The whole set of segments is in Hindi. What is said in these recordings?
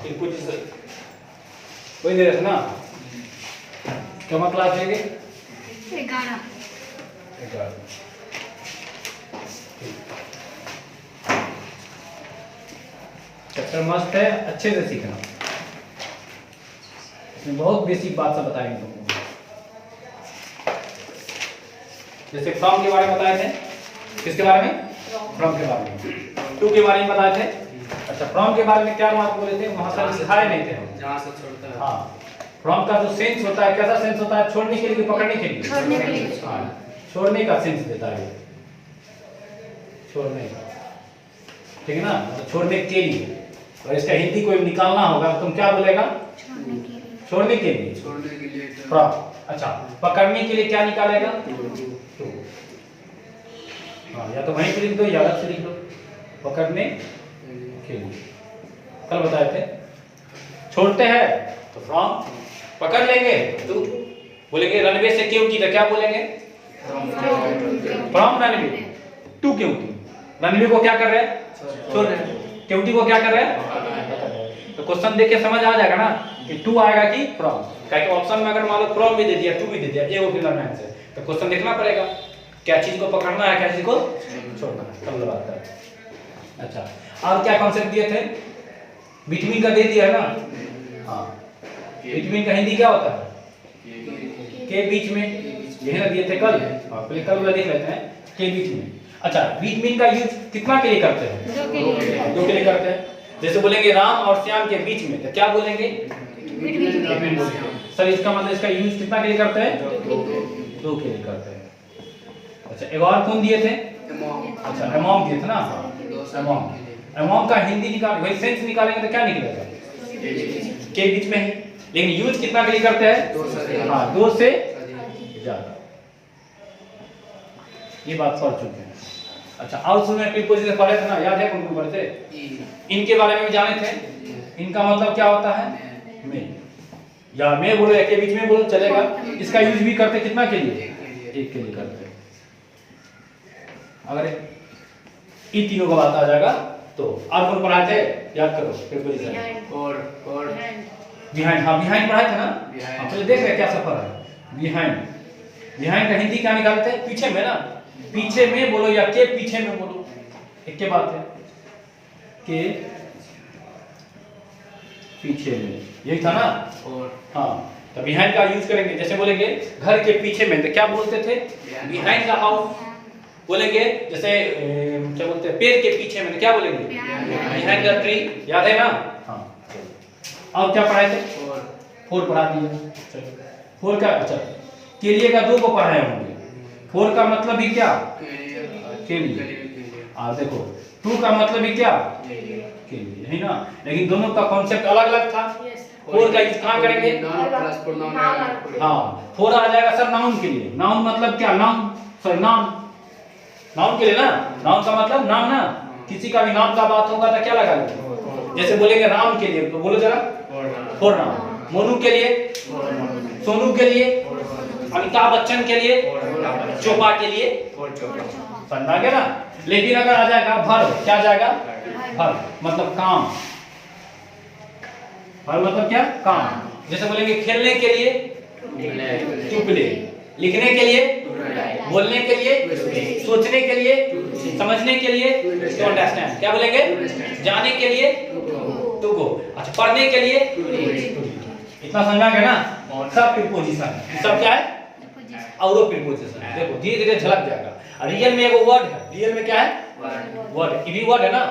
प्रीपोजिशन वही दे रहे थे ना। क्या क्लास देंगे 11। चैप्टर मस्त है, अच्छे से सीखना। इसमें बहुत बेसिक बात सब बताएंगे तुमको। जैसे फ्रॉम के बारे में बताए थे, किसके बारे में? फ्रॉम के बारे में। टू के बारे में बताए थे। अच्छा, फ्रॉम के बारे में क्या बात बोले थे? वहां से सिखाए नहीं थे हम। जहां से छोड़ता है। हाँ, फ्रॉम का जो सेंस होता है, कैसा सेंस होता है? छोड़ने के लिए कि पकड़ने के लिए? छोड़ने के लिए। हाँ, छोड़ने का सेंस देता है, छोड़ने का, ठीक है ना? तो छोड़ने के लिए। और इसका हिंदी कोई निकालना होगा, तुम क्या बोलेगा? छोड़ने के लिए। छोड़ने के लिए, छोड़ने के लिए फ्रॉम। अच्छा, पकड़ने के लिए क्या निकालेगा? टू। हाँ, या तो वहीं पे लिख दो या अलग से लिख दो। पकड़ने के लिए कल बताए थे। छोड़ते हैं तो फ्रॉम, पकड़ लेंगे तो बोलेंगे रनवे से क्यों की, तो क्या बोलेंगे? फ्रॉम रनवे टू क्यों की। रनवे को क्या कर रहे हैं? छोड़ रहे हैं। क्योंकि को क्या कर रहे हैं? तो क्वेश्चन देख के समझ आ जाएगा ना कि टू आएगा कि फ्रॉम। क्या ऑप्शन में अगर मान लो फ्रॉम भी दे दिया, टू भी दे दिया, ये वो फिर लर्न से, तो क्वेश्चन देखना पड़ेगा क्या चीज को पकड़ना है, क्या चीज को छोड़ना है। कल बात करें। अच्छा, और क्या कॉन्सेप्ट दिए थे? बिटवीन का दे दिया है ना। हाँ, बिटवीन का हिंदी क्या होता है? के बीच में, यही ना दिए थे कल। हाँ, पहले कल वाला देख लेते हैं। के बीच में। अच्छा, बिटवीन का यूज कितना के लिए करते हैं? दो के लिए करते हैं। जैसे बोलेंगे राम और श्याम के बीच में, तो क्या बोलेंगे? बिटवीन। सर इसका मतलब इसका यूज कितना के लिए करते हैं? दो के लिए करते हैं। अच्छा, एक और कौन दिए थे? अच्छा, अमोंग दिए थे ना। अमोंग, अमोंग का हिंदी निकाल, वही सेंस निकालेंगे तो क्या निकलेगा? के बीच में ही। लेकिन यूज कितना के लिए करते हैं? हाँ, दो से ज्यादा। ये बात पढ़ चुके हैं। अच्छा, और सुने प्रीपोजिशन पढ़े थे ना, याद है कौन कौन पढ़े थे? इनके बारे में भी जाने थे। इनका मतलब क्या होता है? में, या में बोलो या के बीच में बोलो चलेगा। इसका यूज भी करते कितना के लिए? एक के लिए करते। अगर इन तीनों का बात आ जाएगा तो और कौन पढ़ाए थे? याद करो प्रीपोजिशन। और बिहाइंड। हाँ, बिहाइंड पढ़ाए थे ना। Behind। हाँ, पहले देख रहे क्या सफर है। बिहाइंड, बिहाइंड का हिंदी क्या निकालते हैं? पीछे में ना। पीछे में बोलो या के पीछे में बोलो, एक के बात है। के पीछे में, यही था ना। और हाँ, तो बिहाइंड का यूज करेंगे। जैसे बोलेंगे घर के पीछे में, तो क्या बोलते थे? Behind the house. बोलेंगे जैसे क्या बोलते हैं, पेड़ के पीछे में, तो क्या बोलेंगे? Behind the tree. याद है ना? हाँ। और क्या पढ़ाए थे? फोर पढ़ा दिए। फोर का, अच्छा, के लिए का दो को पढ़ाए होंगे। फोर का मतलब भी क्या? के लिए। और देखो टू का मतलब भी क्या? के लिए, है ना। लेकिन दोनों का कॉन्सेप्ट अलग अलग था। फोर का यूज कहाँ करेंगे? हाँ, फोर आ जाएगा सर नाउन के लिए। नाउन मतलब क्या? नाउन, सॉरी नाउन, नाउन के लिए ना। नाउन का मतलब नाम ना। किसी का भी नाम का बात होगा तो क्या लगाएंगे? जैसे बोलेंगे राम के लिए तो बोलो जरा फोर नाम। मोनू के लिए, सोनू के लिए, अमिताभ बच्चन के लिए, चोपा के लिए, समझा गया ना। लेकिन अगर आ जाएगा भर, क्या आ जाएगा? भर मतलब काम। भर मतलब क्या? काम। जैसे बोलेंगे खेलने के लिए टू प्ले, लिखने के लिए, बोलने के लिए, सोचने के लिए, समझने के लिए टू अंडरस्टैंड, क्या बोलेंगे? जाने के लिए टू गो। अच्छा, पढ़ने के लिए टू रीड। इतना समझा गया ना। सब प्रीपोजिशन, सब क्या है? और प्रीपोजिशन। देखो धीरे धीरे झलक जाएगा। रियल में एक वर्ड है। रियल में क्या है? वर्ड। ये भी वर्ड है ना।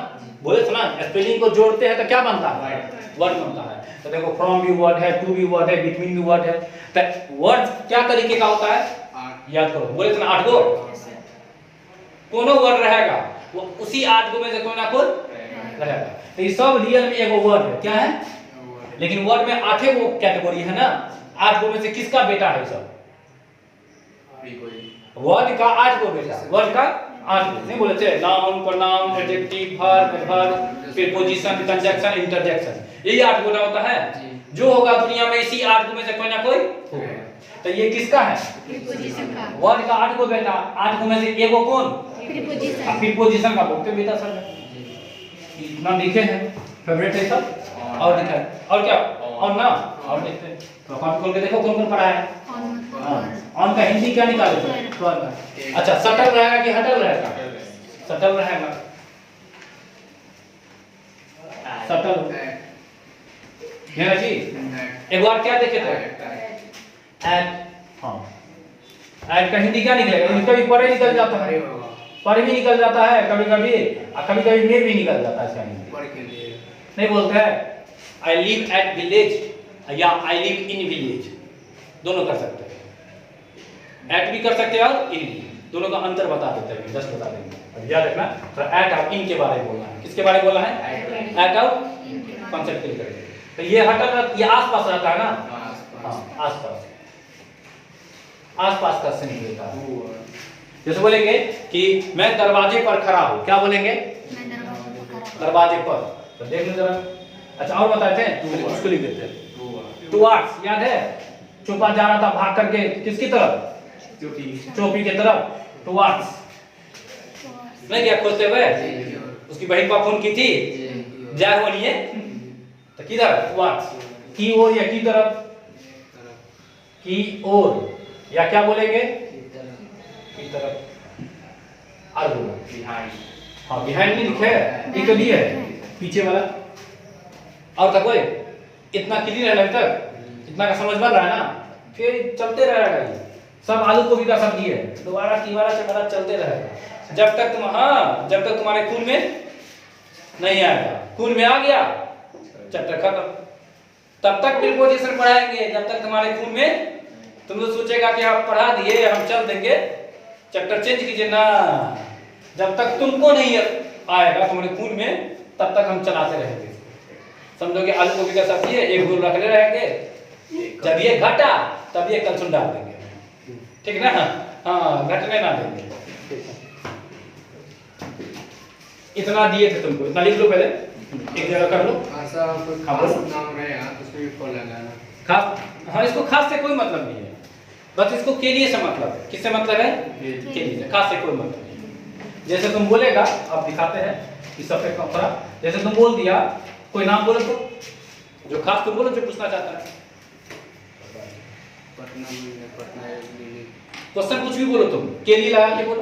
बोले सुना, स्पेलिंग को जोड़ते हैं तो क्या बनता है? वर्ड बनता है। तो देखो फ्रॉम भी वर्ड है, टू भी वर्ड है, बिटवीन भी वर्ड है। तो वर्ड क्या तरीके का होता है? याद करो। बोले सुना 8 गो कोनो वर्ड रहेगा, वो उसी 8 गो में से कोई ना कोई रहेगा। तो ये सब रियल में एक वर्ड है। क्या है? लेकिन वर्ड में 8 गो कैटेगरी है ना। 8 गो में से किसका बेटा है सब? वर्ड का 8 गो बेटा। वर्ड का 8 गो। नहीं बोले थे noun, pronoun, adjective, verb, verb, preposition, conjunction, interjection. यही 8 गो ना होता है। जो होगा दुनिया में इसी 8 गो में से कोई ना कोई होगा। तो ये किसका है? प्रीपोजिशन का। वर्ड का 8 गो बेटा। 8 गो में से एक गो कौन? प्रीपोजिशन। प्रीपोजिशन का बोलते बेटा सर। इतना लिखे हैं, फेवरेट है सब। और दिखा और क्या और ना और देखते हैं तो कॉपी खोल के देखो कौन कौन पढ़ा है। ऑन का हिंदी क्या निकाले थे? अच्छा सटल रहेगा कि हटल रहेगा? सटल रहेगा। सटल है ना जी। एक बार क्या देखे थे? एट। हाँ एट का हिंदी क्या निकलेगा? कभी परे निकल जाता है, पर भी निकल जाता है कभी कभी और कभी कभी में भी निकल जाता है इसका हिंदी। नहीं बोलते हैं आई लिव एट विलेज या आई लिव इन विलेज, दोनों कर सकते हैं। एट भी कर सकते हैं और इन भी, दोनों का अंतर बता देते हैं, जस्ट बता देंगे। अब याद रखना तो एट और इन के बारे में बोलना है। किसके बारे में बोलना है? एट और कॉन्सेप्ट क्लियर करेंगे। तो ये हटल ये आसपास रहता है ना। हाँ आसपास आसपास का सेंस देता है। जैसे बोलेंगे कि मैं दरवाजे पर खड़ा हूँ, क्या बोलेंगे? दरवाजे पर। तो देख लो जरा। अच्छा और बताते हैं उसको लिख देते हैं। टुवर्ड्स याद है? छुपा जा रहा था भाग करके किसकी तरफ? चोपी की तरफ। टुवर्ड्स नहीं क्या खोजते हुए उसकी बहन को फोन की थी जय हो नहीं है तो किधर? टुवर्ड्स की ओर या की तरफ? की ओर या क्या बोलेंगे? की तरफ। और बोलो बिहाइंड। हाँ बिहाइंड नहीं लिखे है, ये तो दिया है पीछे वाला। और तक कोई इतना क्लियर है तक, इतना का समझ बन रहा है ना? फिर चलते रहेगा ये सब आलू गोभी का सब्जी है, दोबारा तीबारा चबारा चलते रहेगा जब तक तुम हाँ जब तक तुम्हारे खून में नहीं आएगा। खून में आ गया चैप्टर खत्म। तब तक प्रीपोजिशन पढ़ाएंगे जब तक तुम्हारे खून में, तुम तो सोचेगा कि आप पढ़ा दिए हम चल देंगे, चैप्टर चेंज कीजिए ना। जब तक तुमको नहीं आएगा तुम्हारे खून में तब तक हम चलाते रहेंगे। समझो कि आलू गोभी का सब्जी है, एक गोल रखले रहेंगे, जब ये घटा तब ये कलछुल डाल देंगे, ठीक ना? हाँ घटने ना देंगे। इतना दिए थे तुमको, इतना लिख लो पहले, एक जगह कर लो। खास नाम रहेगा तो उसमें भी फॉल लगाना। खास हाँ इसको खास से कोई मतलब नहीं है, बस इसको के लिए से मतलब है। किससे मतलब है? के लिए से। खास से कोई मतलब नहीं है। जैसे तुम बोलेगा, आप दिखाते हैं कि सफेद कपड़ा, जैसे तुम बोल दिया कोई नाम बोलो तो जो खास तुम बोलो जो पूछना चाहता है। क्वेश्चन कुछ भी बोलो तुम, के लिए लगा के बोलो।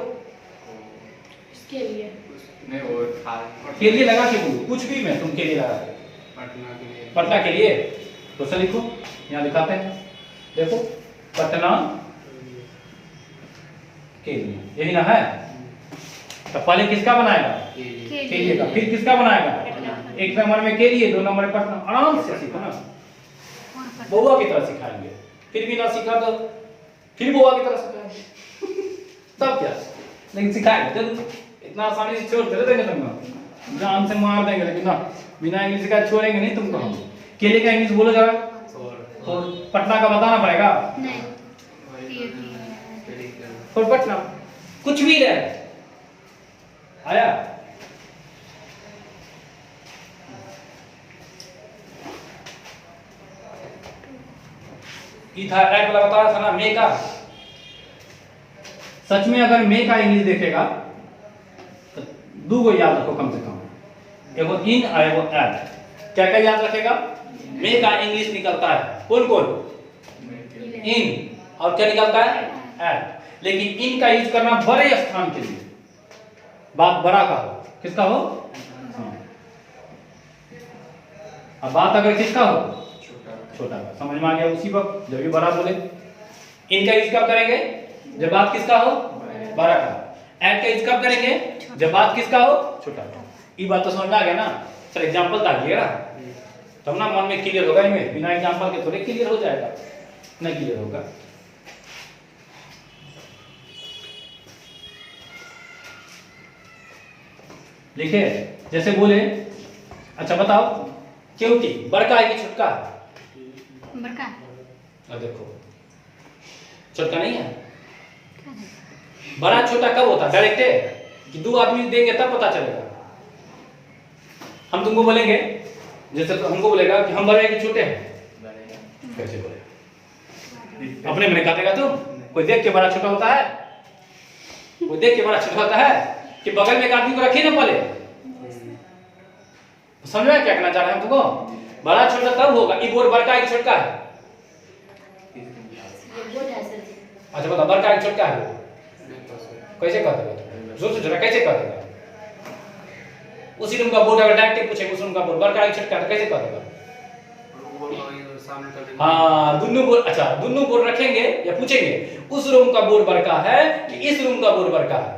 इसके लिए नहीं वो के लिए लगा के बोलो, कुछ भी में तुम के लिए लगा के। पटना के लिए क्वेश्चन लिखो, यहाँ दिखाते हैं देखो, पटना के लिए, यही ना है? तो पहले किसका बनाएगा? के लिए का। फिर किसका बनाएगा? एक नंबर में के लिए, दो नंबर में पटना। आराम से सीखो ना, बउआ की तरह सिखाएंगे। फिर भी ना सीखा तो फिर बउआ की तरह सिखाएंगे तब क्या, लेकिन सिखाएंगे जरूर। इतना आसानी से छोड़ दे देंगे तुमको, जान से मार देंगे, लेकिन ना बिना इंग्लिश का छोड़ेंगे नहीं तुमको हम। केले का इंग्लिश बोलो जरा, और पटना का बताना पड़ेगा। और पटना कुछ भी रहे आया। था एट वाला बता रहा था ना मे का। सच में अगर मे का इंग्लिश देखेगा तो दो गो याद रखो कम से कम, एगो इन और एगो एट। क्या क्या याद रखेगा? मे का इंग्लिश निकलता है कौन कौन? इन। और क्या निकलता है? एट। लेकिन इन का यूज करना बड़े स्थान के लिए, बात बड़ा का हो, किसका हो? अब बात अगर किसका हो? छोटा का। समझ में आ गया उसी वक्त जब भी बड़ा बोले। इनका यूज कब करेंगे? जब बात किसका हो? बड़ा का। एट का यूज कब करेंगे? जब बात किसका हो? छोटा का। ये बात तो समझ में आ गया ना? सर एग्जांपल ताकिएगा तब ना मन में क्लियर होगा। इनमें बिना एग्जांपल के थोड़े क्लियर हो जाएगा, नहीं क्लियर होगा। लिखे जैसे बोले, अच्छा बताओ केवटी बड़का है कि छुटका है? बड़का। अब देखो छोटा नहीं है। बड़ा छोटा कब होता है? डायरेक्ट है कि दो आदमी देंगे तब पता चलेगा। हम तुमको बोलेंगे, जैसे तो हमको बोलेगा कि हम बड़े हैं कि छोटे हैं, कैसे बोलेगा? अपने में काटेगा तुम? कोई देख के बड़ा छोटा होता है? कोई देख के बड़ा छोटा होता है कि बगल में एक आदमी को रखिए ना पहले। समझ में क्या कहना चाह रहे हैं तुमको? बड़ा छोटा तब होगा, ये बोर्ड बड़का है कि छोटका है? ये बोर्ड है सर जी। अच्छा बता, बड़का है कि छोटका है? कैसे कह देगा? जोर से जरा कैसे कह देगा? उसी रूम का बोर्ड अगर डायरेक्ट पूछे उस रूम का बोर्ड बड़का है कि छोटका है तो कैसे कह देगा? हाँ दोनों बोर्ड, अच्छा दोनों बोर्ड रखेंगे या पूछेंगे उस रूम का बोर्ड बड़का है कि इस रूम का बोर्ड बड़का है,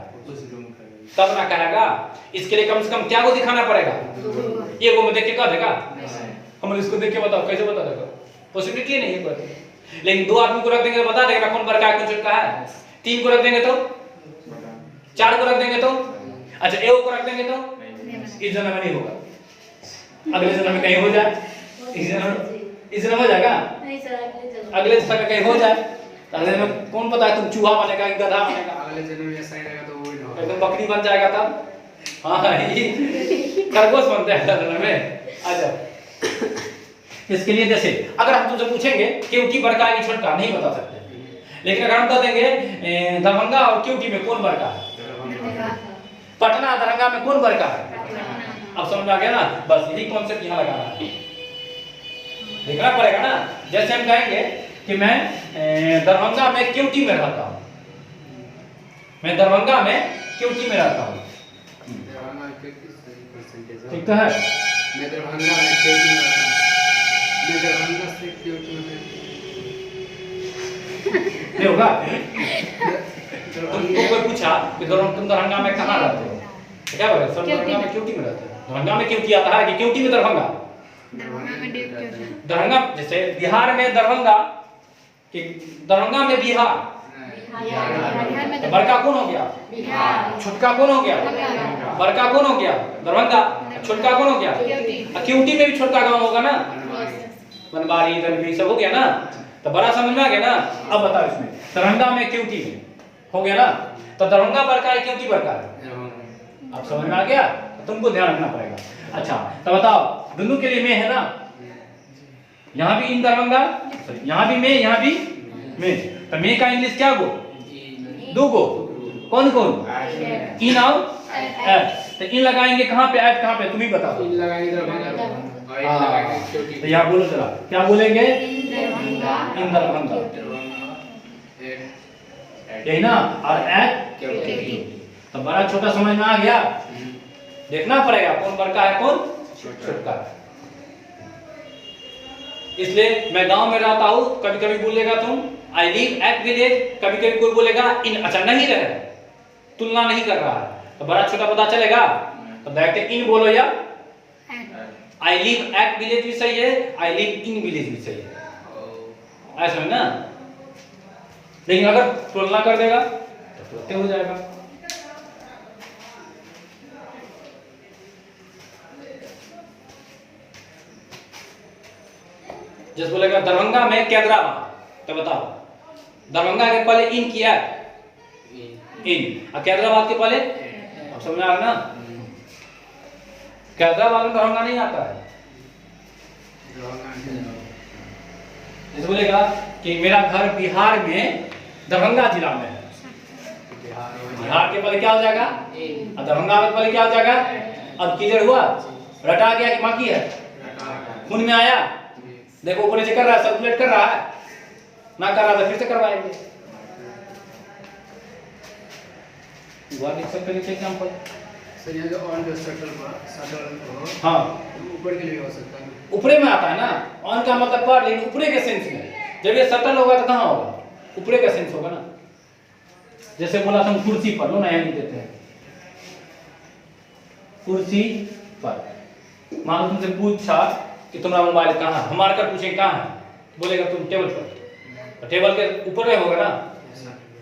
तब ना कहेगा। इसके लिए कम से कम क्या को दिखाना पड़ेगा? ये को में देख के कह देगा? हम इसको देख के बताओ, कैसे बता देगा? पॉसिबिलिटी नहीं है कोई। लेकिन दो आदमी को रख देंगे तो बता देगा कौन बड़का है कौन छोटा है। तीन को रख देंगे तो, चार को रख देंगे तो, अच्छा एक को रख देंगे तो इस जन्म में नहीं होगा, अगले जन्म में कहीं हो जाए। इस जन्म हो जाएगा, नहीं सर अगले जन्म में कहीं हो जाए। अगले जन्म कौन पता है, तुम चूहा बनेगा कि गधा बनेगा, अगले जन्म में ऐसा ही रहेगा तो वो ही होगा। एकदम बकरी बन जाएगा तब। हाँ ये खरगोश बनता है जन्म में। अच्छा इसके लिए जैसे अगर हम तुमसे पूछेंगे क्योंकि बड़का है कि छोटा, नहीं बता सकते। लेकिन अगर हम कह देंगे दरभंगा और क्योंकि में कौन बड़का है, पटना दरभंगा में कौन बड़का है, अब समझ में आ गया ना? बस यही कॉन्सेप्ट यहाँ लगाना है, देखना पड़ेगा ना। जैसे हम कहेंगे कि मैं दरभंगा में क्योंकि में रहता हूँ, मैं दरभंगा में क्योंकि में रहता हूँ, ठीक तो है? मैं दरभंगा में क्योंकि में रहता हूँ, मैं दरभंगा से क्योंकि में नहीं होगा। तुमको कोई पूछा कि तुम दरभंगा में कहाँ रहते हो, क्या बोले? सब दरभंगा में क्योंकि में रहते हो। दरभंगा में क्योंकि आता है कि क्योंकि में दरभंगा? दरभंगा जैसे बिहार में दरभंगा कि दरभंगा में बिहार, तो बड़का कौन हो गया? छोटका कौन हो गया? बड़का कौन हो गया? दरभंगा। छोटका कौन हो गया? क्योंकि में भी छोटका गांव होगा ना, बनवारी दरबी सब हो गया ना, तो बड़ा समझ में आ गया ना। अब बताओ इसमें दरभंगा में क्योंकि में हो गया ना, तो दरभंगा बड़का है क्योंकि बड़का है, अब समझ में आ गया? तो तुमको ध्यान रखना पड़ेगा। अच्छा तो बताओ दोनों के लिए में है ना, यहाँ भी इन दरभंगा, यहाँ भी में, यहाँ भी में, तो में का इंग्लिश क्या गो? दो गो। कौन कौन? इन और एट। तो इन लगाएंगे कहाँ पे, एट कहाँ पे, तुम ही बताओ। इन लगाएंगे दरभंगा और इन लगाएंगे क्योंकि। तो यहाँ बोलो जरा क्या बोलेंगे? इन दरभंगा, यही ना, और एट क्योंकि। तो बड़ा छोटा समझ में आ गया। देखना पड़ेगा कौन बड़का है कौन छोटा है। इसलिए मैं गांव में रहता हूँ, कभी कभी बोलेगा तुम आई लिव एट विलेज, कभी कभी कोई बोलेगा इन, अच्छा नहीं रहे, तुलना नहीं कर रहा है, तो बड़ा छोटा पता चलेगा। तो डायरेक्ट इन बोलो या आई लिव एट विलेज भी सही है, आई लिव इन विलेज भी सही है, ऐसा है ना। लेकिन अगर तुलना कर देगा तो तुरंत हो जाएगा। जैसे बोलेगा दरभंगा में कैदराबाद, तो बताओ दरभंगा के पहले इन किया इन, और कैदराबाद के पहले, अब समझ आ रहा ना? कैदराबाद में दरभंगा नहीं आता है। जैसे बोलेगा कि मेरा घर बिहार में दरभंगा जिला में है, बिहार के पहले क्या हो जाएगा? और दरभंगा के पहले क्या हो जाएगा? अब क्लियर हुआ? रटा गया कि बाकी है? खून में आया? देखो ऊपर से कर रहा है, सर्कुलेट कर रहा है ना, कर रहा था फिर से करवाएंगे। लिख सकते हैं एग्जांपल सर यहाँ जो ऑन जो शटल हो, हाँ ऊपर के लिए हो सकता है, ऊपरे में आता है ना। ऑन का मतलब पर, लेकिन ऊपरे के सेंस में। जब ये शटल होगा तो कहाँ होगा? ऊपरे का सेंस होगा ना। जैसे बोला तुम कुर्सी पर लो ना, यहाँ लिख देते हैं कुर्सी पर। मान लो तुमसे पूछा कि तुम्हारा मोबाइल कहाँ है, हम आकर पूछें कहाँ है, बोलेगा तुम टेबल पर, तो टेबल के ऊपर में होगा ना,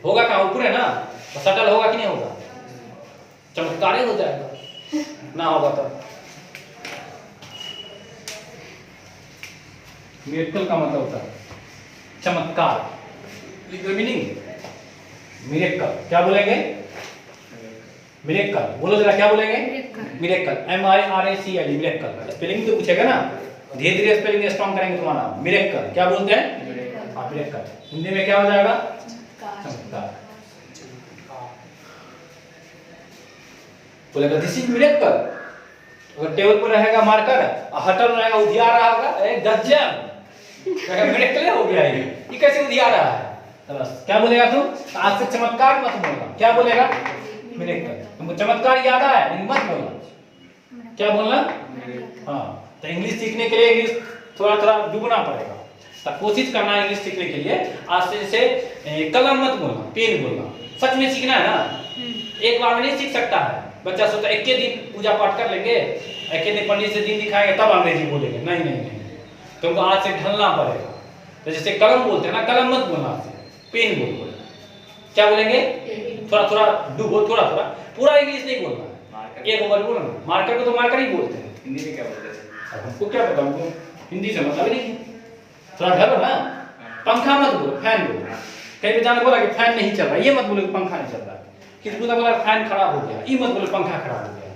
होगा कहाँ? ऊपर है ना, तो शटल होगा कि नहीं होगा? चमत्कार हो जाएगा ना, होगा तो मिरेकल का मतलब होता है चमत्कार। मीनिंग मिरेकल, क्या बोलेंगे? मिरेकल बोलो जरा, क्या बोलेंगे? Miracle, MIRACL, miracle. स्पेलिंग तो पूछेगा ना, धीरे धीरे स्पेलिंग स्ट्रॉन्ग करेंगे तुम्हारा। मिरेकल क्या बोलते हैं? हाँ मिरेकल। हिंदी में क्या हो जाएगा? चमत्कार। बोलेगा दिस इज मिरेकल, अगर टेबल पर रहेगा मार्कर और हटल रहेगा उधिया रहा होगा, ए गजब मेरे क्लियर हो गया ये कैसे उधिया रहा है। तो बस क्या बोलेगा तू, आज से चमत्कार मत बोलना। क्या बोलेगा, मिरेकल। तुमको चमत्कार याद आया लेकिन मत बोलना। क्या बोलना, हाँ। तो इंग्लिश सीखने के लिए इंग्लिश थोड़ा थोड़ा डूबना पड़ेगा। तो कोशिश करना है इंग्लिश सीखने के लिए। आज से कलम मत बोलना, पेन बोलना। सच में सीखना है ना, एक बार में नहीं सीख सकता है। बच्चा सोचता एक के दिन पूजा पाठ कर लेंगे, एक के दिन पंडित से दिन दिखाएंगे तब अंग्रेजी बोलेंगे। नहीं नहीं नहीं, तुमको आज से ढलना पड़ेगा। तो जैसे कलम बोलते हैं ना, कलम मत बोलना, पेन बोलो। क्या बोलेंगे, थोड़ा थोड़ा डूबो, थोड़ा थोड़ा, पूरा इंग्लिश नहीं बोलना। एक वर्ड बोलो ना, मार्कर को तो मार्कर ही बोलते हैं। हिंदी में क्या बोलते हैं, हमको क्या पता, हमको हिंदी से मतलब नहीं। थोड़ा ढलो ना, पंखा मत बोलो, फैन बोलो। कहीं पे जाने बोला कि फैन नहीं चल रहा, ये मत बोलो कि पंखा नहीं चल रहा। किसी को बोला फैन खराब हो गया, ये मत बोलो पंखा खराब हो गया।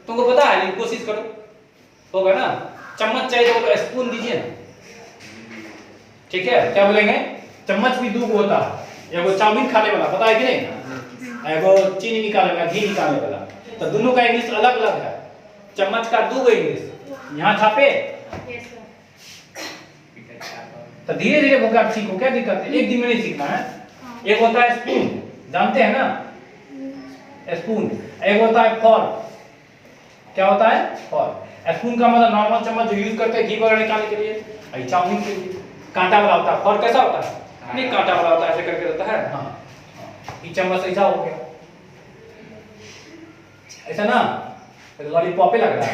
तुमको पता है लेकिन कोशिश करो, होगा ना। चम्मच चाहिए तो स्पून दीजिए ना, ठीक है। क्या बोलेंगे, चम्मच भी दो होता है, एगो चाउमीन खाने वाला, पता है कि नहीं, एगो चीनी निकालने वाला, घी निकालने वाला। तो दोनों का इंग्लिश अलग अलग है। चम्मच का दो इंग्लिश यहाँ छापे। तो धीरे धीरे वोकैब सीखो, क्या दिक्कत है, एक दिन में नहीं सीखना है। एक होता है स्पून, जानते हैं ना, स्पून। एक होता है फॉर्क। क्या होता है, फॉर्क। स्पून का मतलब नॉर्मल चम्मच जो यूज करते हैं घी वगैरह निकालने के लिए, चाउमीन के लिए। कांटा वाला होता है, फॉर्क कैसा होता है, नहीं कांटा वाला होता है, ऐसे करके रहता है। हाँ, ये चम्मच ऐसा हो गया, ऐसा ना, लॉलीपॉप लग रहा है।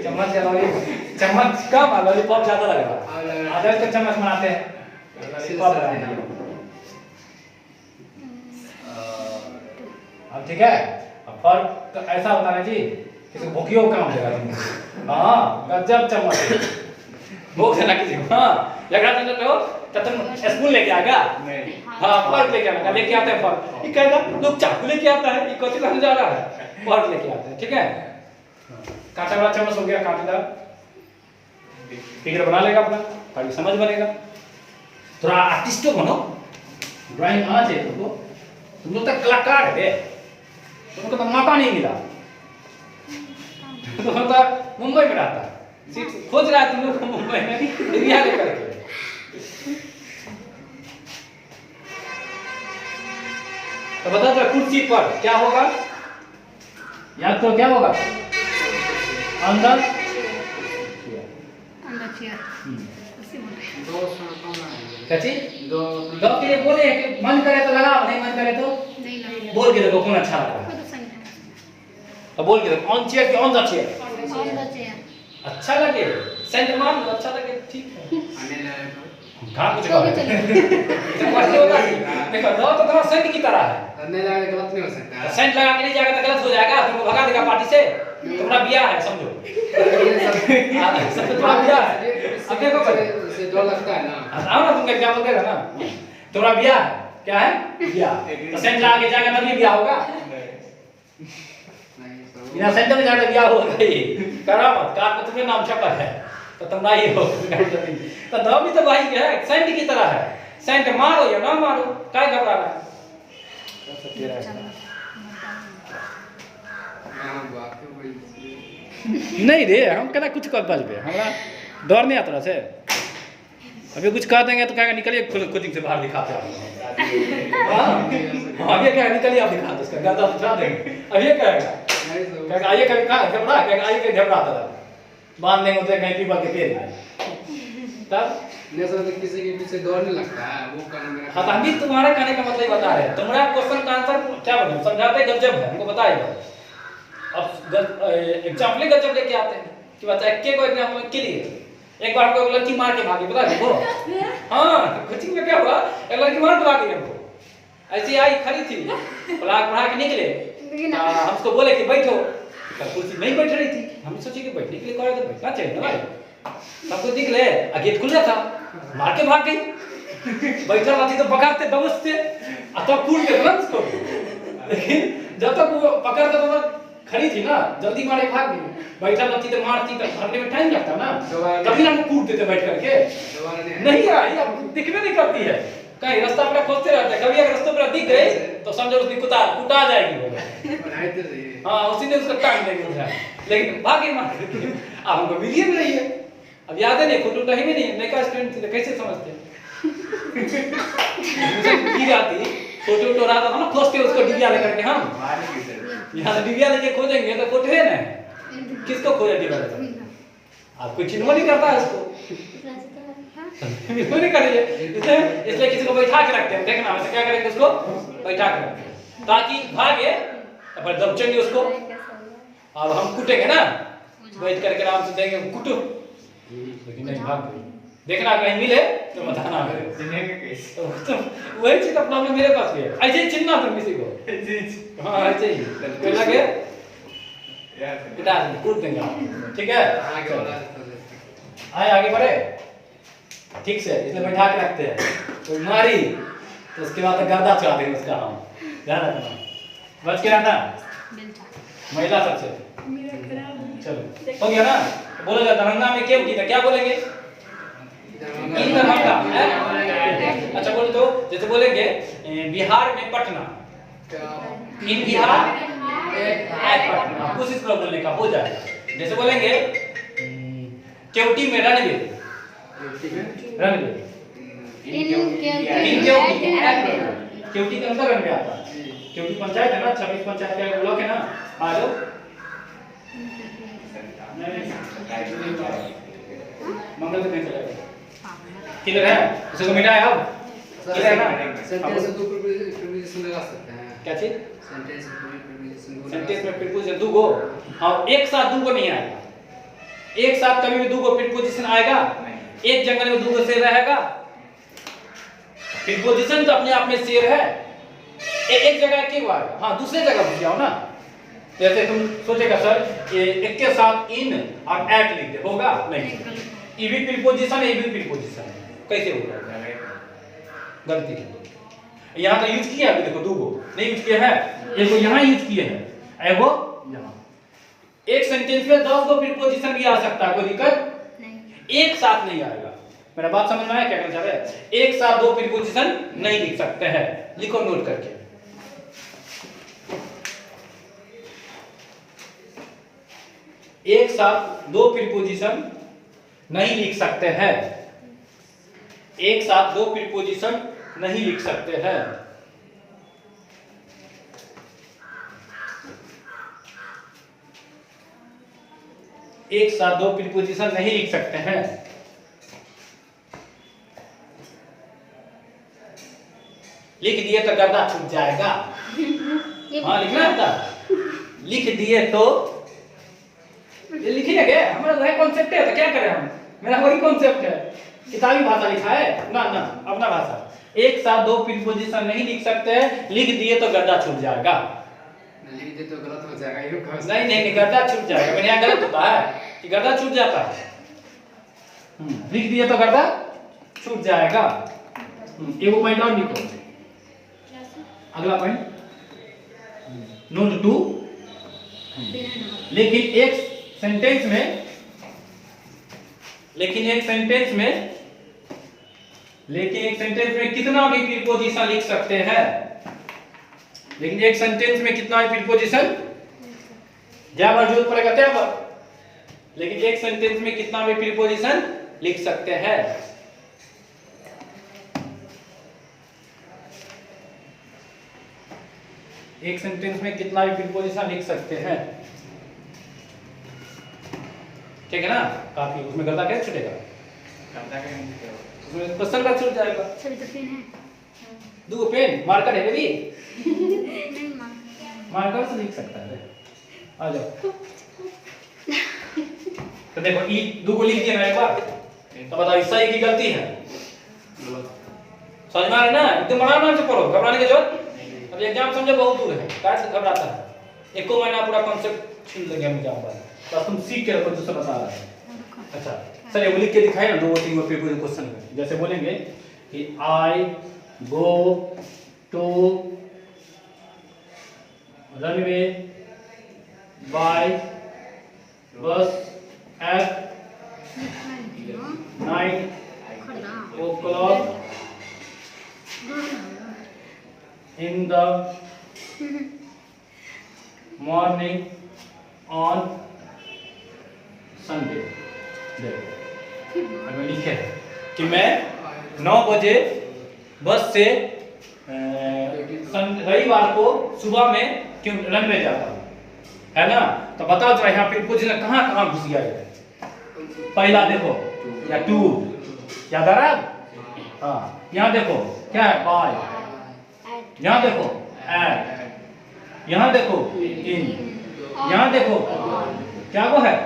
चम्मच या लॉलीपॉप, चम्मच कम और लॉलीपॉप ज्यादा लग रहा है। आधे तो चम्मच बनाते हैं, लॉलीपॉप बनाते हैं। अब ठीक है, अब फर्क तो ऐसा होता है जी, किसी को भूखियों काम देगा तुमको। हाँ, गजब चम्मच भूख से ना किसी को। हाँ, लग रहा था तो तुम स्पून लेके आएगा, हाँ फर्क लेके आएगा, लेके आता है फर्क। ये कहता लोग चाकू लेके आता है, ये कौन सा जा रहा है, फर्क लेके आता है, ठीक है। कांटा वाला चम्मच हो गया, कांटेदार। फिगर बना लेगा अपना, ताकि समझ बनेगा। थोड़ा आर्टिस्टो बनो, ड्राइंग आना चाहिए तुमको। तुम लोग तो कलाकार है, तुमको तो मौका नहीं मिला। तो मुंबई में रहता है, सीट खोज रहा है तुम लोग को मुंबई में, इंडिया लेकर के। तो बता दो कुर्सी पर क्या होगा, याद तो क्या होगा, अंदर चेयर। कच्ची दो के लिए बोले कि मन करे तो लगाओ, नहीं मन करे तो नहीं लगा, बोल के देखो कौन अच्छा लग रहा है। अब बोल के देखो, ऑन चेयर कि on the chair, on the chair. अच्छा लगे, सेंट मार लो, अच्छा लगे, ठीक है। आने लगा तो घाम कुछ कर तो कैसे होगा, देखो दो तो थोड़ा सेंट की तरह है। करने लगा तो गलत नहीं हो सकता। सेंट लगा के नहीं जाएगा तो गलत हो जाएगा, तुमको भगा देगा पार्टी से। तुम्हारा ब्याह है समझो, सब तुम्हारा ब्याह है। अब देखो से डर लगता है ना, आओ ना, तुम क्या बोलेगा ना, तुम्हारा ब्याह है, क्या है, ब्याह। तो सेंट लगा के जाएगा तभी ब्याह होगा, बिना सेंट में जाकर ब्याह होगा ही। करा मत, कार पर तुम्हें नाम छपा है तो तुम नहीं हो। तो दो भी तो भाई है, सेंट की तरह है। सेंट मारो या ना मारो, काय घबरा रहा है। नहीं रे, हम कहना कुछ कर बजबे, हमरा डर नहीं आता से। अभी कुछ कह देंगे तो कहेगा निकलिए कोचिंग से बाहर दिखाते हैं। हां आगे क्या निकलिए आप दिखा दो, इसका गर्दन उठा देंगे। अब ये कहेगा आइए कभी कहा घबरा, कहेगा आइए कहीं घबराता था, बांध देंगे उसे कहीं पीपल के पेड़ में, तब नहीं सर किसी के पीछे दौड़ने लगता है वो करना मेरा। हाँ, तो हम भी तुम्हारा कहने का मतलब बता रहे हैं। तुम्हारा क्वेश्चन का आंसर क्या बताऊं, समझाते गजब है, हमको बताइए। अब एग्जाम्पल गजब लेके आते हैं कि बच्चा एक को एग्जाम्पल के लिए एक बार कोई लड़की मार के भागी, पता है वो। हाँ, कोचिंग में क्या हुआ, एक लड़की मार के भागी हमको, ऐसी आई खड़ी थी, पढ़ा के निकले, हम उसको बोले कि बैठो, कुर्सी नहीं बैठ रही थी। हम सोचे कि बैठने के लिए कहा तो बैठना चाहिए ना भाई। सबको निकले, गेट खुला था, मार के भाग गई। बैठा रहती तो पकड़ते दबोचते, तब कूद के तुरंत उसको। लेकिन जब तक वो पकड़ते तो खड़ी थी ना, जल्दी मारे भाग गई। बैठा रहती तो मारती तो भागने में टाइम लगता ना, कभी ना कूद देते बैठ करके। नहीं आई, अब दिखने नहीं करती है, कहीं रास्ता पर खोजते रहते। कभी अगर रास्ते पर दिख गए तो समझो उसकी कुटा जाएगी। हाँ उसी ने उसको टांग देंगे उधर, लेकिन भागे मार के। अब हमको मिलिए भी नहीं है, अब याद है नहीं, फोटो टाइम ही नहीं है, नया स्टूडेंट थे कैसे समझते हैं। की जाती फोटो रहा था ना, खोजते उसको डिबिया लेकर के हम यहाँ डिबिया लेके खोजेंगे तो फोटो है ना, किसको खोजा डिबिया लेकर? आप कुछ चिन्ह नहीं करता है उसको, इसको नहीं करेंगे, इसलिए किसी को बैठा के रखते हैं। देखना वैसे क्या करेंगे, उसको बैठा के रखते हैं ताकि भागे, फिर दबचेंगे उसको। अब हम कुटेंगे ना, बैठ करके आराम से देंगे कुटो, लेकिन नहीं भाग गई। देखना कहीं मिले तो बताना, तो वही चीज अपना मेरे पास भी है, ऐसे ही चिन्हना तुम किसी को। हाँ ऐसे ही कोई लगे कूट देंगे आप, ठीक है। आए आगे बढ़े ठीक से, इसलिए बैठा के रखते हैं, तो मारी तो उसके बाद गर्दा चढ़ा देंगे उसका हम, ध्यान रखना, बच के रहना महिला सबसे। चलो हो गया ना, बोलेगा दरभंगा में क्यों जीता, क्या बोलेंगे? इन दरभंगा है? अच्छा बोले तो जैसे बोलेंगे बिहार में पटना, इन बिहार पटना, कोशिश करो बोलने का, हो जाएगा। जैसे बोलेंगे केवटी में रणवीर, रणवीर केवटी के अंदर रणवीर आता है, केवटी पंचायत है ना, 26 पंचायत का ब्लॉक है ना, आ जाओ। मंगल से नहीं चलेगा, क्लियर है? इसको मिटाए अब, क्लियर है ना? सेंटेंस में दो प्रीपोजिशन लगा सकते हैं। क्या चीज? सेंटेंस में प्रीपोजिशन, सेंटेंस में प्रीपोजिशन दो गो, हाँ एक साथ दो गो नहीं आएगा, एक साथ कभी भी दो गो प्रीपोजिशन आएगा, एक जंगल में दो गो शेर रहेगा। प्रीपोजिशन तो अपने आप में शेर है, एक जगह क्यों आएगा, हाँ दूसरे जगह भूल जाओ ना। जैसे तुम सोचेगा सर ये एक के साथ इन और एट लिख दे, होगा नहीं, ई भी प्रीपोजिशन है, ई भी प्रीपोजिशन है, कैसे होगा? गलती है। यहाँ तो यूज किया है, देखो दो गो नहीं यूज किया है, एक को यहाँ यूज किए हैं, एक वो यहाँ। एक सेंटेंस में 10 गो प्रीपोजिशन भी आ सकता है, कोई दिक्कत नहीं, एक साथ नहीं आएगा। मेरा बात समझ में आया क्या कहना चाह रहे हैं? एक साथ दो प्रीपोजिशन नहीं लिख सकते हैं, लिखो नोट करके। एक साथ दो प्रीपोजिशन नहीं लिख सकते हैं, एक साथ दो प्रीपोजिशन नहीं लिख सकते हैं। एक साथ दो प्रीपोजिशन नहीं लिख सकते हैं। लिख दिए तो गर्दा छूट जाएगा। हाँ लिखना था, लिख दिए तो ये लिखी है क्या? हमारा वही कॉन्सेप्ट है, तो क्या करें हम, मेरा वही कॉन्सेप्ट है, किताबी भाषा लिखा है ना, ना अपना भाषा। एक साथ दो प्रीपोजिशन नहीं लिख सकते हैं, लिख दिए तो गर्दा छूट जाएगा। लिख दे तो गलत हो जाएगा, ये कहो। नहीं नहीं गर्दा छूट जाएगा, मेरे यहाँ गलत होता है कि गर्दा छूट जाता है। लिख दिए तो गर्दा छूट जाएगा। एक पॉइंट और लिखो, अगला पॉइंट नोट टू। लेकिन एक सेंटेंस में कितना भी प्रीपोजिशन लिख सकते हैं। लेकिन एक सेंटेंस में कितना भी प्रीपोजिशन, जब जरूरत पड़ेगा तब, लेकिन एक सेंटेंस में कितना भी प्रीपोजिशन लिख सकते हैं। एक सेंटेंस में कितना भी प्रीपोजिशन लिख सकते हैं, ठीक है ना? काफी, उसमें गर्दा कैसे छूटेगा? उसमें क्वेश्चन का छूट जाएगा। दो पेन मार्कर है बेबी, मार्कर से लिख सकता है, आ जाओ। तो देखो ई दो को लिख दिया ना एक बार, तो बताओ सही की गलती है? समझ में आ रहा है ना? एकदम आराम से पढ़ो, घबराने की जरूरत। अब एग्जाम समझो बहुत दूर है, काय से घबराता है? एको महीना पूरा कॉन्सेप्ट छीन लेंगे हम एग्जाम पर, बस तुम सीख के रखो जो सब बता रहा है। अच्छा चलिए वो लिख के दिखाए ना, 2-3 प्रीपोजिशन क्वेश्चन में। जैसे बोलेंगे कि I go to runway by bus at 9 o'clock in the morning on Sunday. देखो अगर लिखे है कि मैं 9 बजे बस से रविवार को सुबह में क्यों रनवे जाता हूँ, है ना। तो बताओ जरा यहाँ पे पोजीशन कहाँ कहाँ घुस गया है। पहला देखो या टू, याद आ रहा है? हाँ, यहाँ देखो क्या है, बाय। यहाँ देखो एट, यहाँ देखो इन, यहाँ देखो क्या वो है,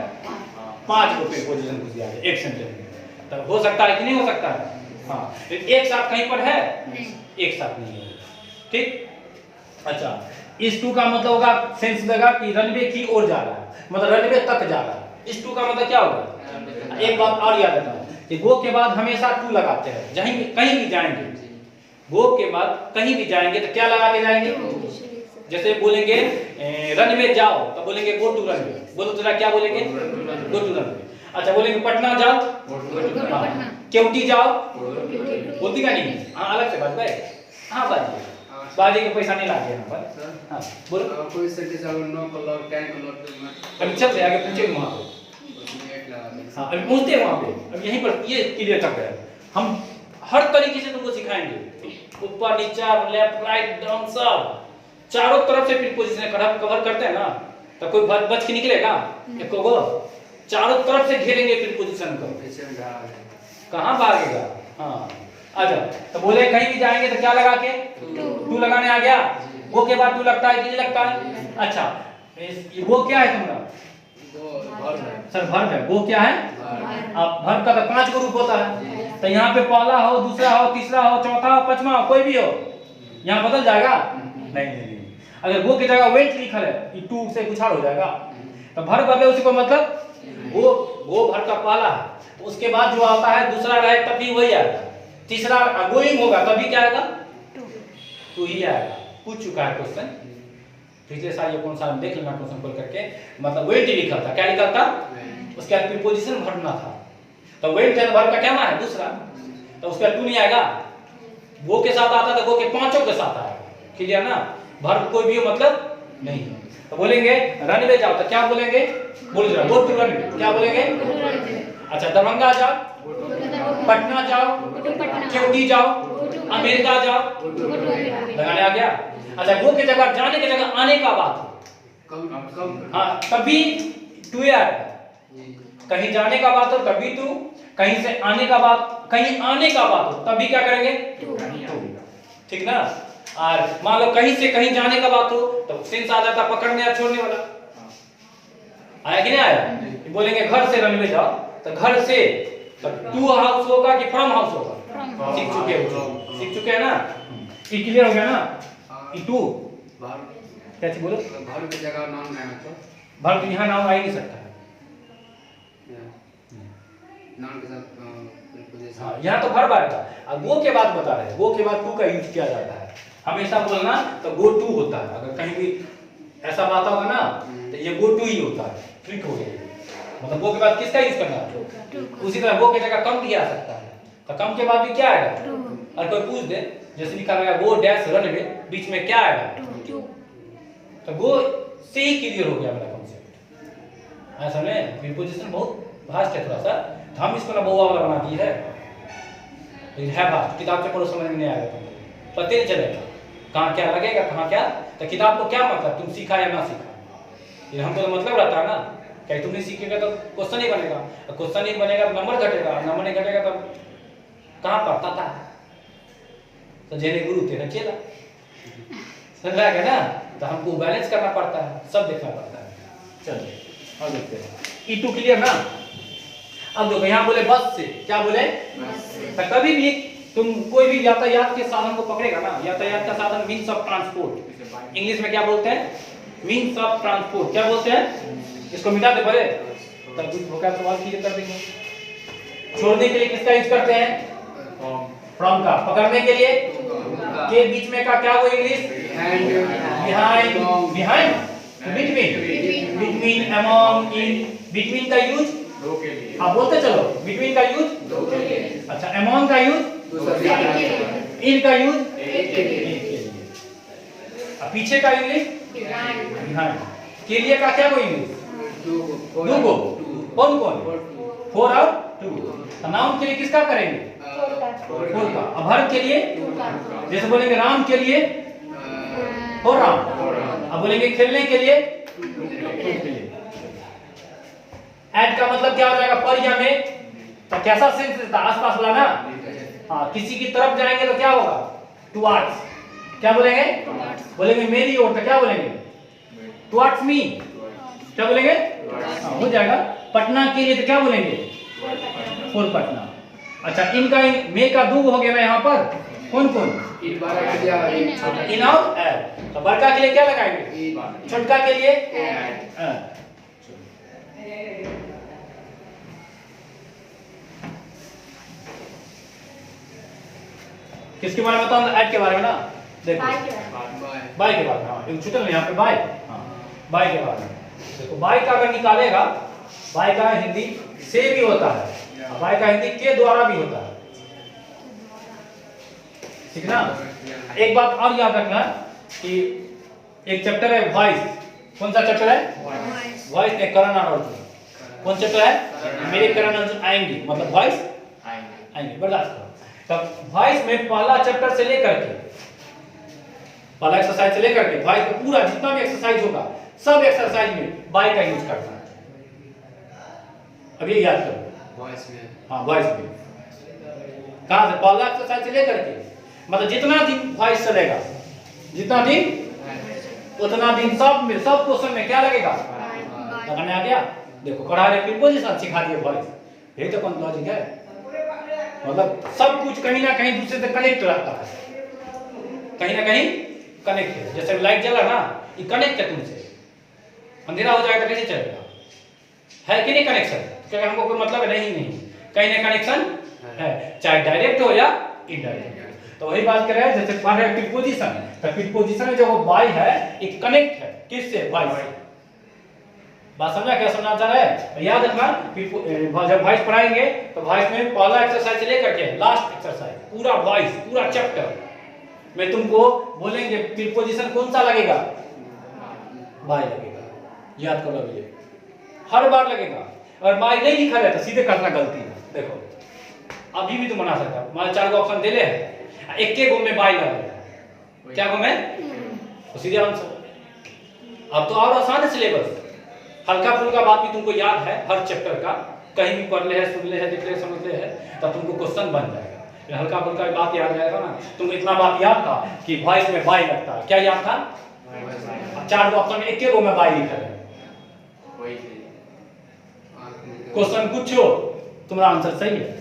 5 को पे पोजीशन घुस गया है एक सेंटेंस में। तब हो सकता है कि नहीं हो सकता है? हाँ, एक साथ कहीं पर है, एक साथ नहीं है। ठीक, अच्छा, इस टू का मतलब होगा, सेंस देगा कि रनवे की ओर जा रहा है, मतलब रनवे तक जा रहा है। इस टू का मतलब क्या होगा? एक बात और याद रखना कि गो के बाद हमेशा टू लगाते हैं। जहीं कहीं भी जाएंगे, गो के बाद कहीं भी जाएंगे तो क्या लगा के जाएंगे? जैसे बोलेंगे रनवे जाओ तो बोलेंगे गो टू रनवे। बोलो तो क्या बोलेंगे? Go to runway. अच्छा, बोलेंगे पटना जाओ, केवटी जाओ, बोलती का नहीं? हाँ, अलग से बात भाई। हाँ, बात बाजी के पैसा नहीं लागे यहाँ पर। हाँ, बोलो। कोई सेंटेंस अगर 9 कलर 10 कलर अभी चल रहे आगे पूछेंगे वहाँ पे। हाँ, अभी पूछते हैं वहाँ पे। अब यहीं पर ये क्लियर कर रहे हैं हम, हर तरीके से तुमको सिखाएंगे, ऊपर नीचा लेफ्ट राइट डाउन सब चारों तरफ से प्रीपोजिशन कवर करते हैं ना, तो कोई बच के निकलेगा? एक को चारों तरफ से घेरेंगे प्रीपोजिशन को, कहाँ भागेगा? हाँ, आजा। तो बोले कहीं भी जाएंगे तो क्या लगा के? टू लगाने आ गया। वो के बाद टू लगता है कि नहीं लगता है? अच्छा, वो क्या है तुम्हारा? सर वर्ब है। वो क्या है? अब वर्ब का तो 5 को रूप होता है, तो यहाँ पे पहला हो, दूसरा हो, तीसरा हो, चौथा हो, पांचवा हो, कोई भी हो, यहाँ बदल जाएगा? नहीं। अगर वो की जगह वेंट लिखा है, ये टू से कुछ हो जाएगा। तो वर्ब है उसी को मतलब वो वर्ब का पहला है, उसके बाद जो आता है दूसरा रहे तब भी वही आएगा, तीसरा गोइंग होगा तभी क्या आएगा? टू ही आएगा। पूछ चुका है क्वेश्चन पिछले साल, ये कौन सा देख लेना क्वेश्चन खोल करके। मतलब वेंट लिखा था, क्या लिखा था? उसके बाद प्रीपोजिशन भरना था, तो वेंट है वर्ब का क्या है? दूसरा, तो उसका टू नहीं आएगा। वो के साथ आता था, वो के पांचों के साथ आएगा। क्लियर ना? वर्ब कोई भी हो मतलब नहीं। तो बोलेंगे रनवे जाओ तो क्या बोलेंगे? बोल जरा, गो टू रनवे। क्या बोलेंगे? अच्छा, दरभंगा जाओ, पटना जाओ, केवटी जाओ, अमेरिका जाओ, लगाने आ गया। अच्छा, वो की जगह जाने की जगह आने का बात हो, हाँ, तभी टू आएगा। कहीं जाने का बात हो तभी टू, कहीं से आने का बात, कहीं आने का बात हो तभी क्या करेंगे? ठीक ना? और मान लो कहीं से कहीं जाने का बात हो तो सेंस आ जाता पकड़ने या छोड़ने वाला। आया कि नहीं आया? बोलेंगे घर से रनवे जाओ तो घर से तो टू हाउस होगा कि फ्रॉम हाउस होगा? सीख चुके हैं ना? ये क्लियर हो गया ना? ये टू क्या चीज बोलो? वर्ब की जगह नाउन है तो वर्ब यहाँ नाउन आ ही नहीं सकता है। नाउन के साथ प्रीपोजिशन। हाँ, यहाँ तो वर्ब आएगा। अब वो के बाद बता रहे हैं, वो के बाद टू का यूज किया जाता है हमेशा। बोलना तो गो टू होता है। अगर कहीं भी ऐसा बात होगा ना तो ये गो टू ही होता है। ट्रिक हो गया, मतलब वो के बाद किसका यूज करना है? उसी तरह वो की जगह कम भी आ सकता है, तो कम के बाद भी क्या आएगा? और कोई पूछ दे, जैसे लिखा रहेगा गो डैश रनवे, बीच में क्या आएगा? तो गो से ही क्लियर हो गया मेरा कॉन्सेप्ट। ऐसा नहीं, प्रीपोजिशन बहुत भास्ट है थोड़ा सा, तो हम इसको ना बहुआ वाला बना दिए है, लेकिन है भास्ट। किताब से पढ़ो समझ में नहीं आएगा, तुमको पता नहीं चलेगा कहाँ क्या लगेगा, कहाँ क्या। तो किताब को क्या मतलब तुम सीखा या ना सीखा, ये हमको तो मतलब रहता है ना। क्या तुम नहीं सीखेगा तो क्वेश्चन ही बनेगा, क्वेश्चन नहीं बनेगा तो नंबर घटेगा, नंबर नहीं घटेगा तो कहाँ पढ़ता था? तो जेने गुरु तेरा चेला, समझ रहा ना? तो हमको बैलेंस करना पड़ता है, सब देखना पड़ता है। चलिए और देखते हैं। ई2 क्लियर ना? अब देखो यहाँ बोले बस से, क्या बोले? तो कभी भी तुम कोई भी यातायात के साधन को पकड़ेगा ना, यातायात का साधन मीन्स ऑफ ट्रांसपोर्ट, इंग्लिश में क्या बोलते हैं? Means of transport. क्या बोलते हैं? इसको मिटा दे पहले, तब कुछ भोका सवाल क्लियर कर देंगे। छोड़ने के लिए किसका यूज करते हैं? फ्रॉम का। पकड़ने के लिए के बीच में का क्या वो English? Behind, behind, between, between, among, in. Between का यूज दो के लिए, आप बोलते चलो। बिटवीन का यूज दो के लिए। अच्छा, अमंग का यूज इन का यूज एक के लिए। अब पीछे का इंग्लिश बिहाइंड। के लिए का क्या कोई इंग्लिश? दो को। कौन कौन? फोर और टू। तो नाउन के लिए किसका करेंगे? फोर का। अब वर्ब के लिए जैसे बोलेंगे राम के लिए फोर राम। अब बोलेंगे खेलने के लिए टू के लिए। एट का मतलब क्या हो जाएगा? पर या में। तो कैसा सेंस देता? आसपास वाला ना। हाँ, किसी की तरफ जाएंगे तो क्या होगा? टुवर्ड्स। क्या बोलेंगे? बोलेंगे मेरी ओर। तो क्या बोलेंगे? Towards me. क्या बोलेंगे? हाँ, हो जाएगा। पटना के लिए तो क्या बोलेंगे? फॉर पटना। अच्छा, इनका मे का दो हो गया ना यहाँ पर। कौन कौन? इन और एट। तो बड़का के लिए क्या लगाएंगे? छोटका के लिए किसके बारे में बताऊं? ऐड के बारे में ना। देखो बाय के बारे में। हाँ, एक छुटल यहाँ पे बाय। हाँ, बाय के बारे में देखो। बाय का अगर निकालेगा, बाय का हिंदी से भी होता है, बाय का हिंदी के द्वारा भी होता है। ठीक ना? एक बात और याद रखना कि एक चैप्टर है वॉइस। कौन सा चैप्टर है? वॉइस में करण और अर्जुन। कौन चैप्टर है? मेरे करण अर्जुन आएंगे, मतलब वॉइस आएंगे। बर्दाश्त करो। तब वॉइस में पहला चैप्टर से लेकर के पहला एक्सरसाइज से लेकर के वॉइस में पूरा जितना भी एक्सरसाइज होगा, सब एक्सरसाइज में बाय का यूज करना है। अब ये याद करो। वॉइस में। हाँ, वॉइस में कहां से? पहला एक्सरसाइज से लेकर के, मतलब जितना दिन वॉइस चलेगा, जितना दिन उतना दिन सब में, सब क्वेश्चन में क्या लगेगा? लगाने आ गया। देखो कढ़ा रे प्रीपोजिशन सिखा दिए वॉइस। यही तो कौन लॉजिक है। मतलब सब कुछ कहीं ना कहीं दूसरे से कनेक्ट रहता है, कहीं ना कहीं कनेक्ट है। जैसे लाइट जला ना, ये कनेक्ट है तुमसे। अंधेरा हो जाएगा तो कैसे चलेगा? है कि नहीं कनेक्शन? क्योंकि हमको कोई मतलब है नहीं, कहीं ना कनेक्शन है, चाहे डायरेक्ट हो या इनडायरेक्ट। तो वही बात कर रहे हैं। जैसे पढ़ रहे प्रीपोजिशन, तो प्रीपोजिशन में जो बाय है, एक कनेक्ट है किससे? बाय से। बात समझा? क्या समझना चाह रहा है? तो याद रखना, जब वॉइस पढ़ाएंगे तो वॉइस में पहला एक्सरसाइज से लेकर के लास्ट एक्सरसाइज पूरा वॉइस, पूरा चैप्टर में तुमको बोलेंगे प्रीपोजिशन कौन सा लगेगा? बाय लगेगा। याद करो ये हर बार लगेगा। अगर बाय नहीं लिखा है तो सीधे करना गलती है। देखो अभी भी तुम बना सकते हो। मान 4 ऑप्शन दे ले, एक के गो में बाय लगेगा। क्या गो में? तो सीधे आंसर। अब तो और आसान है सिलेबस। हल्का फुल्का बात भी तुमको याद है हर चैप्टर का, कहीं भी पढ़ ले है, सुन ले है, देख ले, समझ ले है, तब तुमको क्वेश्चन बन जाएगा। हल्का फुल्का बात याद जाएगा ना। तुमको इतना बात याद था कि वॉइस में बाय लगता है। क्या याद था? 4 ऑप्शन में एक के गो में बाय लिखा है। क्वेश्चन पूछो, तुम्हारा आंसर सही है।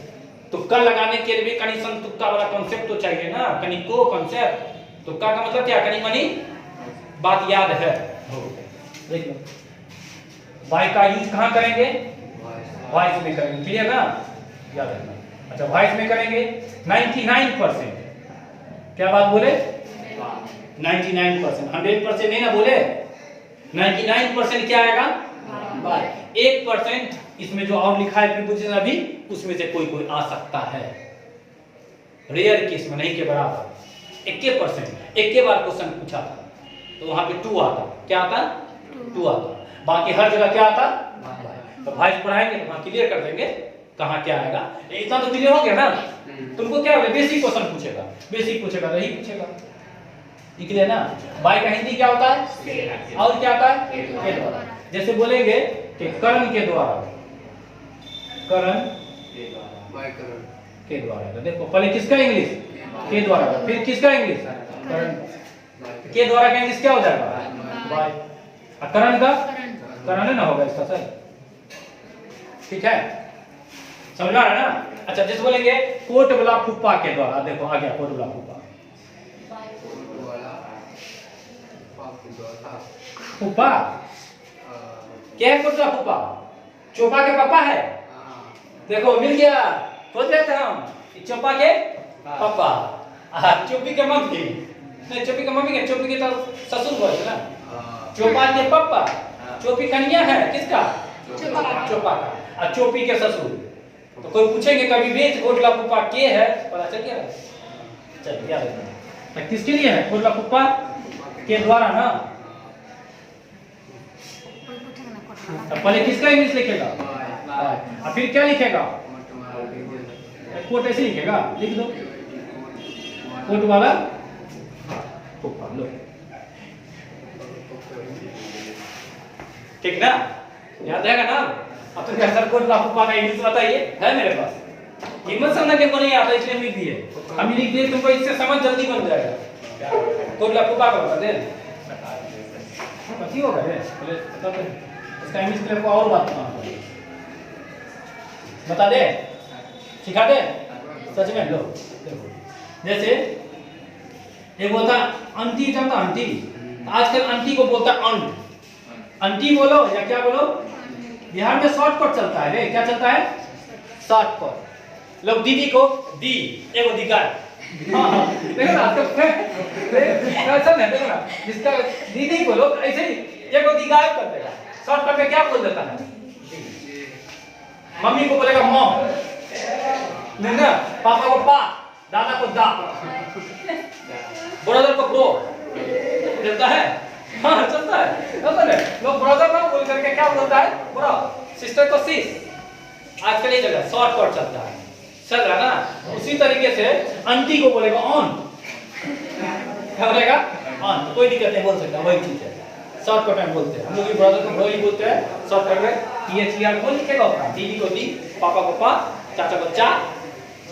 तुक्का लगाने के लिए भी कनीसन तुक्का वाला कॉन्सेप्ट तो चाहिए ना, कनी को कॉन्सेप्ट। तुक्का का मतलब क्या? कनी मनी बात याद है। देख लो बाय का यूज कहां करेंगे? वॉइस में करेंगे। क्लियर ना? याद रखना। अच्छा, वॉइस में करेंगे 99%। क्या बात बोले? 99%। 100% नहीं ना बोले। 99% क्या आएगा? बाय। 1% इसमें जो और लिखा है प्रीपोजिशन अभी, उसमें से कोई आ सकता है। रेयर केस में, नहीं के बराबर। 1% एक के बार क्वेश्चन पूछा था तो वहां पे 2 आता। क्या आता? 2 आता। बाकी हर जगह क्या आता? तो वॉइस पढ़ाएंगे तो वहां क्लियर कर देंगे कहां क्या आएगा। इतना तो क्लियर हो गया ना। तुमको क्या होगा? बेसिक क्वेश्चन पूछेगा, बेसिक पूछेगा तो ही पूछेगा। क्लियर ना? बाय का हिंदी क्या होता है? और क्या आता है? के द्वारा। जैसे बोलेंगे कि करण के द्वारा, करण के द्वारा। तो देखो पहले किसका इंग्लिश? के द्वारा। फिर किसका इंग्लिश? करण। के द्वारा का इंग्लिश क्या हो जाएगा? बाय। करण का करण ना होगा इसका सर। ठीक है, समझ आ रहा है ना? अच्छा, जैसे बोलेंगे कोट वाला फुप्पा के द्वारा। देखो आ गया कोट वाला फुप्पा। फुप्पा क्या है? कोट वाला फुप्पा चोपा के पापा है। देखो मिल गया। सोच रहे थे हम चोपा के पापा, चोपी के मम्मी नहीं, चोपी के मम्मी के, चोपी के तो ससुर बोलते ना। चोपा के पापा, चोपी कन्या है किसका? चोपा का। और चोपी के ससुर। तो कोई पूछेंगे कभी बेच कोटला फुप्पा के है, पता चल गया। चल याद रखना। किसके लिए है कोटला फुप्पा? के द्वारा ना। अब पहले किसका इंग्लिश लिखेगा? और फिर क्या लिखेगा? कोट ऐसे लिखेगा, लिख दो कोट वाला फुप्पा लो, ठीक ना? याद रहेगा ना? अब तो क्या सर कोट वाला फुप्पा का इंग्लिश बताइए, है मेरे पास। हिम्मत समझना कि को नहीं आता इसलिए लिख दिए, हम लिख दिए तुमको इससे समझ जल्दी बन जाएगा। कोट वाला फुप्पा का बता दे, पति होगा रे बता दे इसका इंग्लिश के लिए को और बात बता दे, सिखा दे सच में। लो जैसे एक बोलता आंटी, जानता आंटी, आजकल आंटी को बोलता अंट, आंटी बोलो या क्या बोलो? बिहार में शॉर्टकट चलता है रे, क्या चलता है? शॉर्टकट। लोग दीदी को दी, एगो दिगार, हाँ देखो ना आजकल फैशन है, देखो ना जिसका दीदी को लोग ऐसे ही एगो दिगार कर देगा, शॉर्टकट में क्या बोल देता है? मम्मी को बोलेगा मॉम, नहीं ना, पापा को पा, दादा को दा, ब्रदर को ब्रो, चलता है? हाँ चलता है, लोग ब्रदर ना बोल करके क्या बोलता है? ब्रो, सिस्टर को सिस। आजकल ये जगह शॉर्टकट चलता है, चल रहा ना? उसी तरीके से आंटी को बोलेगा ऑन, क्या बोलेगा? ऑन, तो कोई दिक्कत नहीं, बोल सकता, वही चीज है, शॉर्टकट में बोलते हैं हम लोग भी। ब्रदर को ब्रो ही बोलते हैं शॉर्टकट में। ये चिया को लिखेगा अपना, दीदी को दी, पापा को पा, चाचा को चा,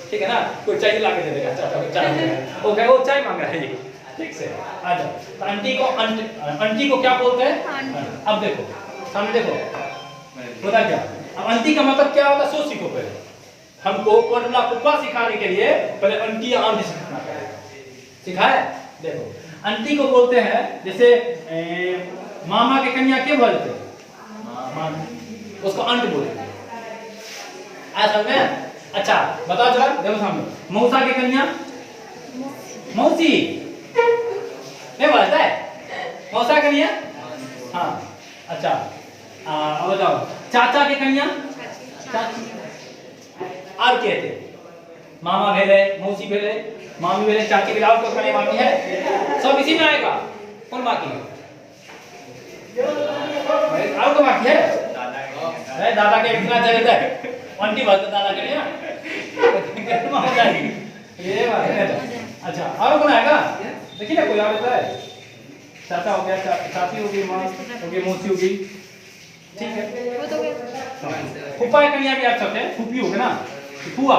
ठीक है ना? कोई चाय ला के दे देगा, चाचा को चाय, ओके वो चाय मांग रहा है ये, ठीक से आ जाओ। तो आंटी को आंटी को क्या बोलते हैं? अब देखो सामने देखो होता क्या। अब आंटी का मतलब क्या होता है सो सीखो पहले। हमको कोटला फुप्पा सिखाने के लिए पहले आंटी या आंटी सीखना पड़ेगा, सिखाए? देखो आंटी को बोलते हैं जैसे मामा के कन्या क्या बोलते हैं? उसको अंट बोलते हैं, ऐसा में। अच्छा बताओ जरा, देखो सामने मौसा के कन्या मौसी नहीं बोलता है, मौसा कन्या हाँ। अच्छा अब बताओ चाचा के कन्या चाची। और कहते मामा भेले, मौसी भेले, मामी भेले, चाची भेले, और कोई कन्या बाकी है? सब इसी में आएगा। कौन बाकी है? और तो बाकी है? दादा के इतना चाहिए था, आंटी बात दादा के लिए हो जाएगी ये बात है। अच्छा और कौन आएगा? देखिए ना कोई और होता है? चाचा हो गया, चाची होगी, माँ होगी, मौसी होगी, ठीक है। फूफा के कन्या भी आप सकते हैं, फूफी होगे ना, फुआ,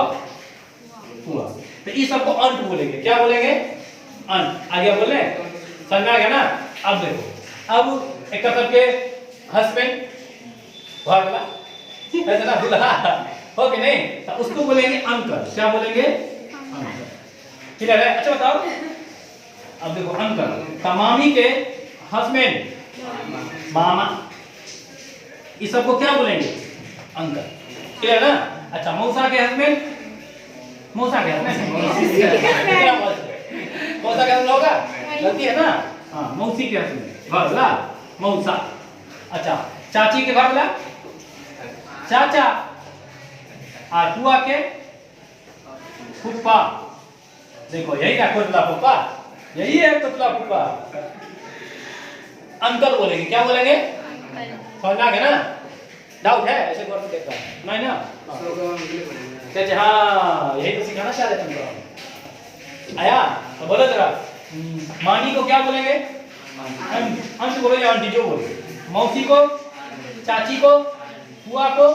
फुआ। तो ये सबको अंट बोलेंगे, क्या बोलेंगे? अंट। आगे बोले समझ में आ गया ना? अब देखो, अब एक तरफ के हस्बैंड भागला ऐसा ना दूल्हा हो कि नहीं, तो उसको बोलेंगे अंकल। क्या बोलेंगे? अंकल, क्लियर है? अच्छा बताओ अब देखो अंकल, मामी के हस्बैंड मामा, इस सबको क्या बोलेंगे? अंकल, क्लियर ना? अच्छा मौसा के हस्बैंड, मौसा के हस्बैंड मौसा के हस्बैंड होगा, गलती है ना? हाँ मौसी के हस्बैंड भरला मौसा। अच्छा चाची के भरला चाचा, और फुआ के फुप्पा। देखो यही ना कोटला फुप्पा, यही है कोटला फुप्पा। अंकल बोलेंगे, क्या बोलेंगे? समझ आ गया ना? डाउट है? ऐसे गौर से देखता नहीं ना? कहते हाँ यही तो सिखाना चाह रहे तुमको, आया? तो बोलो जरा मानी को क्या बोलेंगे? अंश बोलो या आंटी जो बोलो। मौसी को, चाची को, फुआ को,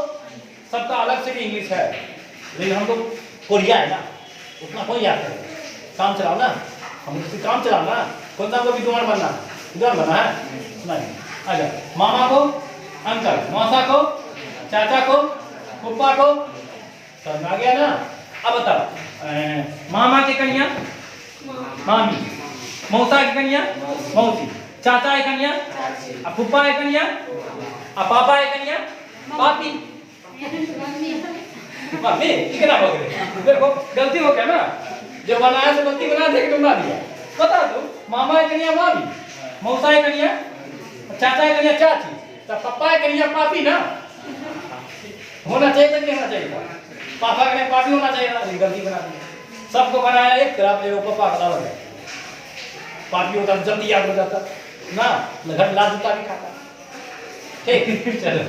सबका अलग से भी इंग्लिश है, लेकिन हम लोग कोरिया है ना, उतना कोई आता है। काम चलाओ ना, हम लोग काम चलाओ ना, कौन सा हमको विद्वान बनना, विद्वान बनना है नहीं। अच्छा मामा को अंकल, मौसा को चाचा को, फुप्पा को, समझ आ गया ना? अब बताओ मामा की कन्या मामी, मौसा की कन्या मौसी, चाचा की कन्या, फुप्पा की कन्या, पापा की कन्या पापी। मम्मी कितना हो गए? देखो गलती हो गया ना, जो बनाया से गलती बना दे के तुम ना दिया। बता दो मामा की कन्या मामी, मौसा की कन्या, चाचा की कन्या चाची, तो पापा की कन्या पापी ना होना चाहिए कि नहीं होना चाहिए? पापा के पापी होना चाहिए ना, गलती बना दी। सबको बनाया एक तरफ, एक पापा का अलग है। पापी होता जल्दी याद हो जाता ना, घर ला जूता भी खाता। ठीक चलो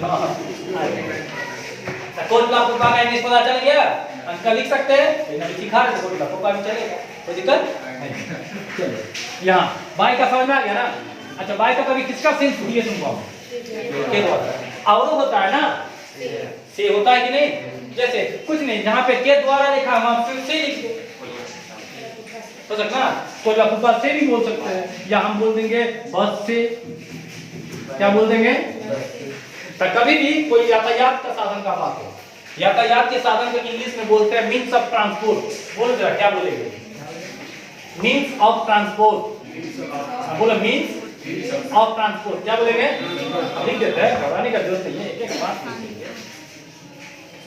कोटला फुफा का इंग्लिश पता चल गया, अंकल लिख सकते हैं, नहीं सिखा रहे तो कोटला फुफा भी चलेगा, कोई दिक्कत नहीं। चलो यहाँ बाई का समझ में आ गया ना। अच्छा बाई का कभी किसका सेंस दिए तुमको? के द्वारा। और होता है ना से होता है कि नहीं? जैसे कुछ नहीं, जहाँ पे के द्वारा लिखा हम फिर से लिख दो हो सकता ना, कोटला फुफा से भी बोल सकते हैं, या हम बोल देंगे बस से, क्या बोल देंगे? तो कभी भी कोई यातायात का साधन का बात हो, यातायात के साधन को इंग्लिश में बोलते हैं मीन्स ऑफ ट्रांसपोर्ट। बोलो जरा क्या बोलेंगे? Means of transport. बोलो मीन्स ऑफ ट्रांसपोर्ट, क्या बोलेंगे? लिख देते हैं, घबराने का जरूरत नहीं है, एक एक बात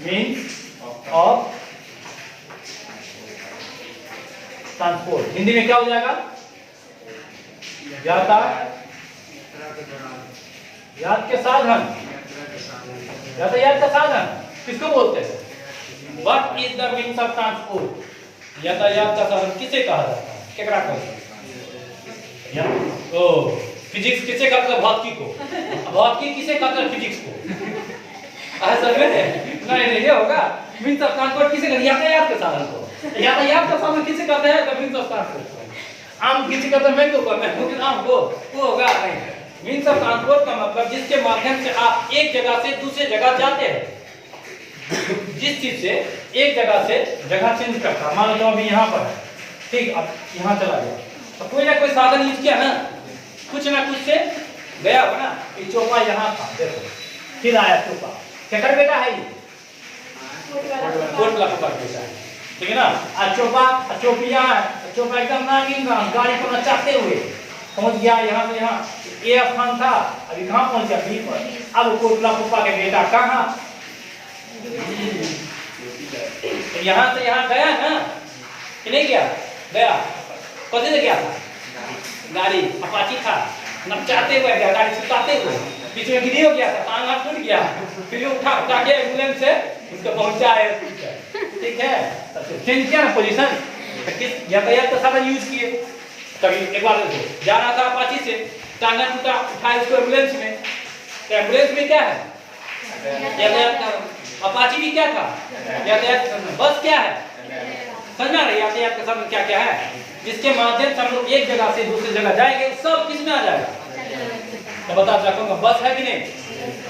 मीन्स ऑफ ट्रांसपोर्ट। हिंदी में क्या हो जाएगा? यातायात के साधन, यातायात का साधन किसको बोलते हैं? What is the means of transport? यातायात का साधन किसे कहा जाता है? केकरा कहते हैं? ओ फिजिक्स किसे कहते हैं? भौतिकी को। भौतिकी किसे कहते हैं? फिजिक्स को। ऐसा नहीं ये होगा। मीन्स ऑफ ट्रांसपोर्ट किसे कहते हैं? यातायात के साधन को। यातायात का साधन किसे कहते हैं? The means of transport. आम किसे कहते हैं? मैंगो को, मैंगो आम को, वो होगा नहीं। मीन्स ऑफ ट्रांसपोर्ट का मतलब जिसके माध्यम से आप एक जगह से दूसरी जगह जाते हैं, जिस चीज से एक जगह से जगह चेंज करता। मान लो अभी यहाँ पर है, ठीक, अब यहाँ चला गया तो कोई ना कोई साधन यूज किया ना, कुछ ना कुछ से गया हो ना। ये चौपा यहाँ था, देखो फिर आया चौपा, क्या बेटा है ये? कोटला फुफा बेटा है, ठीक है ना। आज चौपा चौपिया है, चौपा एकदम नागिन गाड़ी को नचाते हुए पहुंच गया यहाँ से यहाँ। ए स्थान था, अभी कहाँ पहुंच गया? बी पर। अब कोटला फुफा के बेटा कहाँ? यहाँ से यहाँ गया ना कि नहीं गया? गया कैसे से गया था? गाड़ी अपाची था, नचाते हुए गया, गाड़ी छुटाते हुए, बीच में गिरी हो गया था, टांग हाथ टूट गया, फिर उठा के एम्बुलेंस से उसको पहुंचाया, ठीक है। चेंज किया ना पोजीशन, किस यातायात का साधन यूज किए। कभी एक बार देखो जा रहा था अपाची से, टांग हाथ टूटा, उठाया उसको एम्बुलेंस में, तो एम्बुलेंस में क्या है? यातायात का। अपाची भी क्या था? यातायात। बस क्या है? समझना रहे यातायात का साधन क्या क्या है, जिसके माध्यम से हम लोग एक जगह से दूसरी जगह जाएंगे, सब किस में आ जाएगा? तो बता सकूंगा बस है कि नहीं?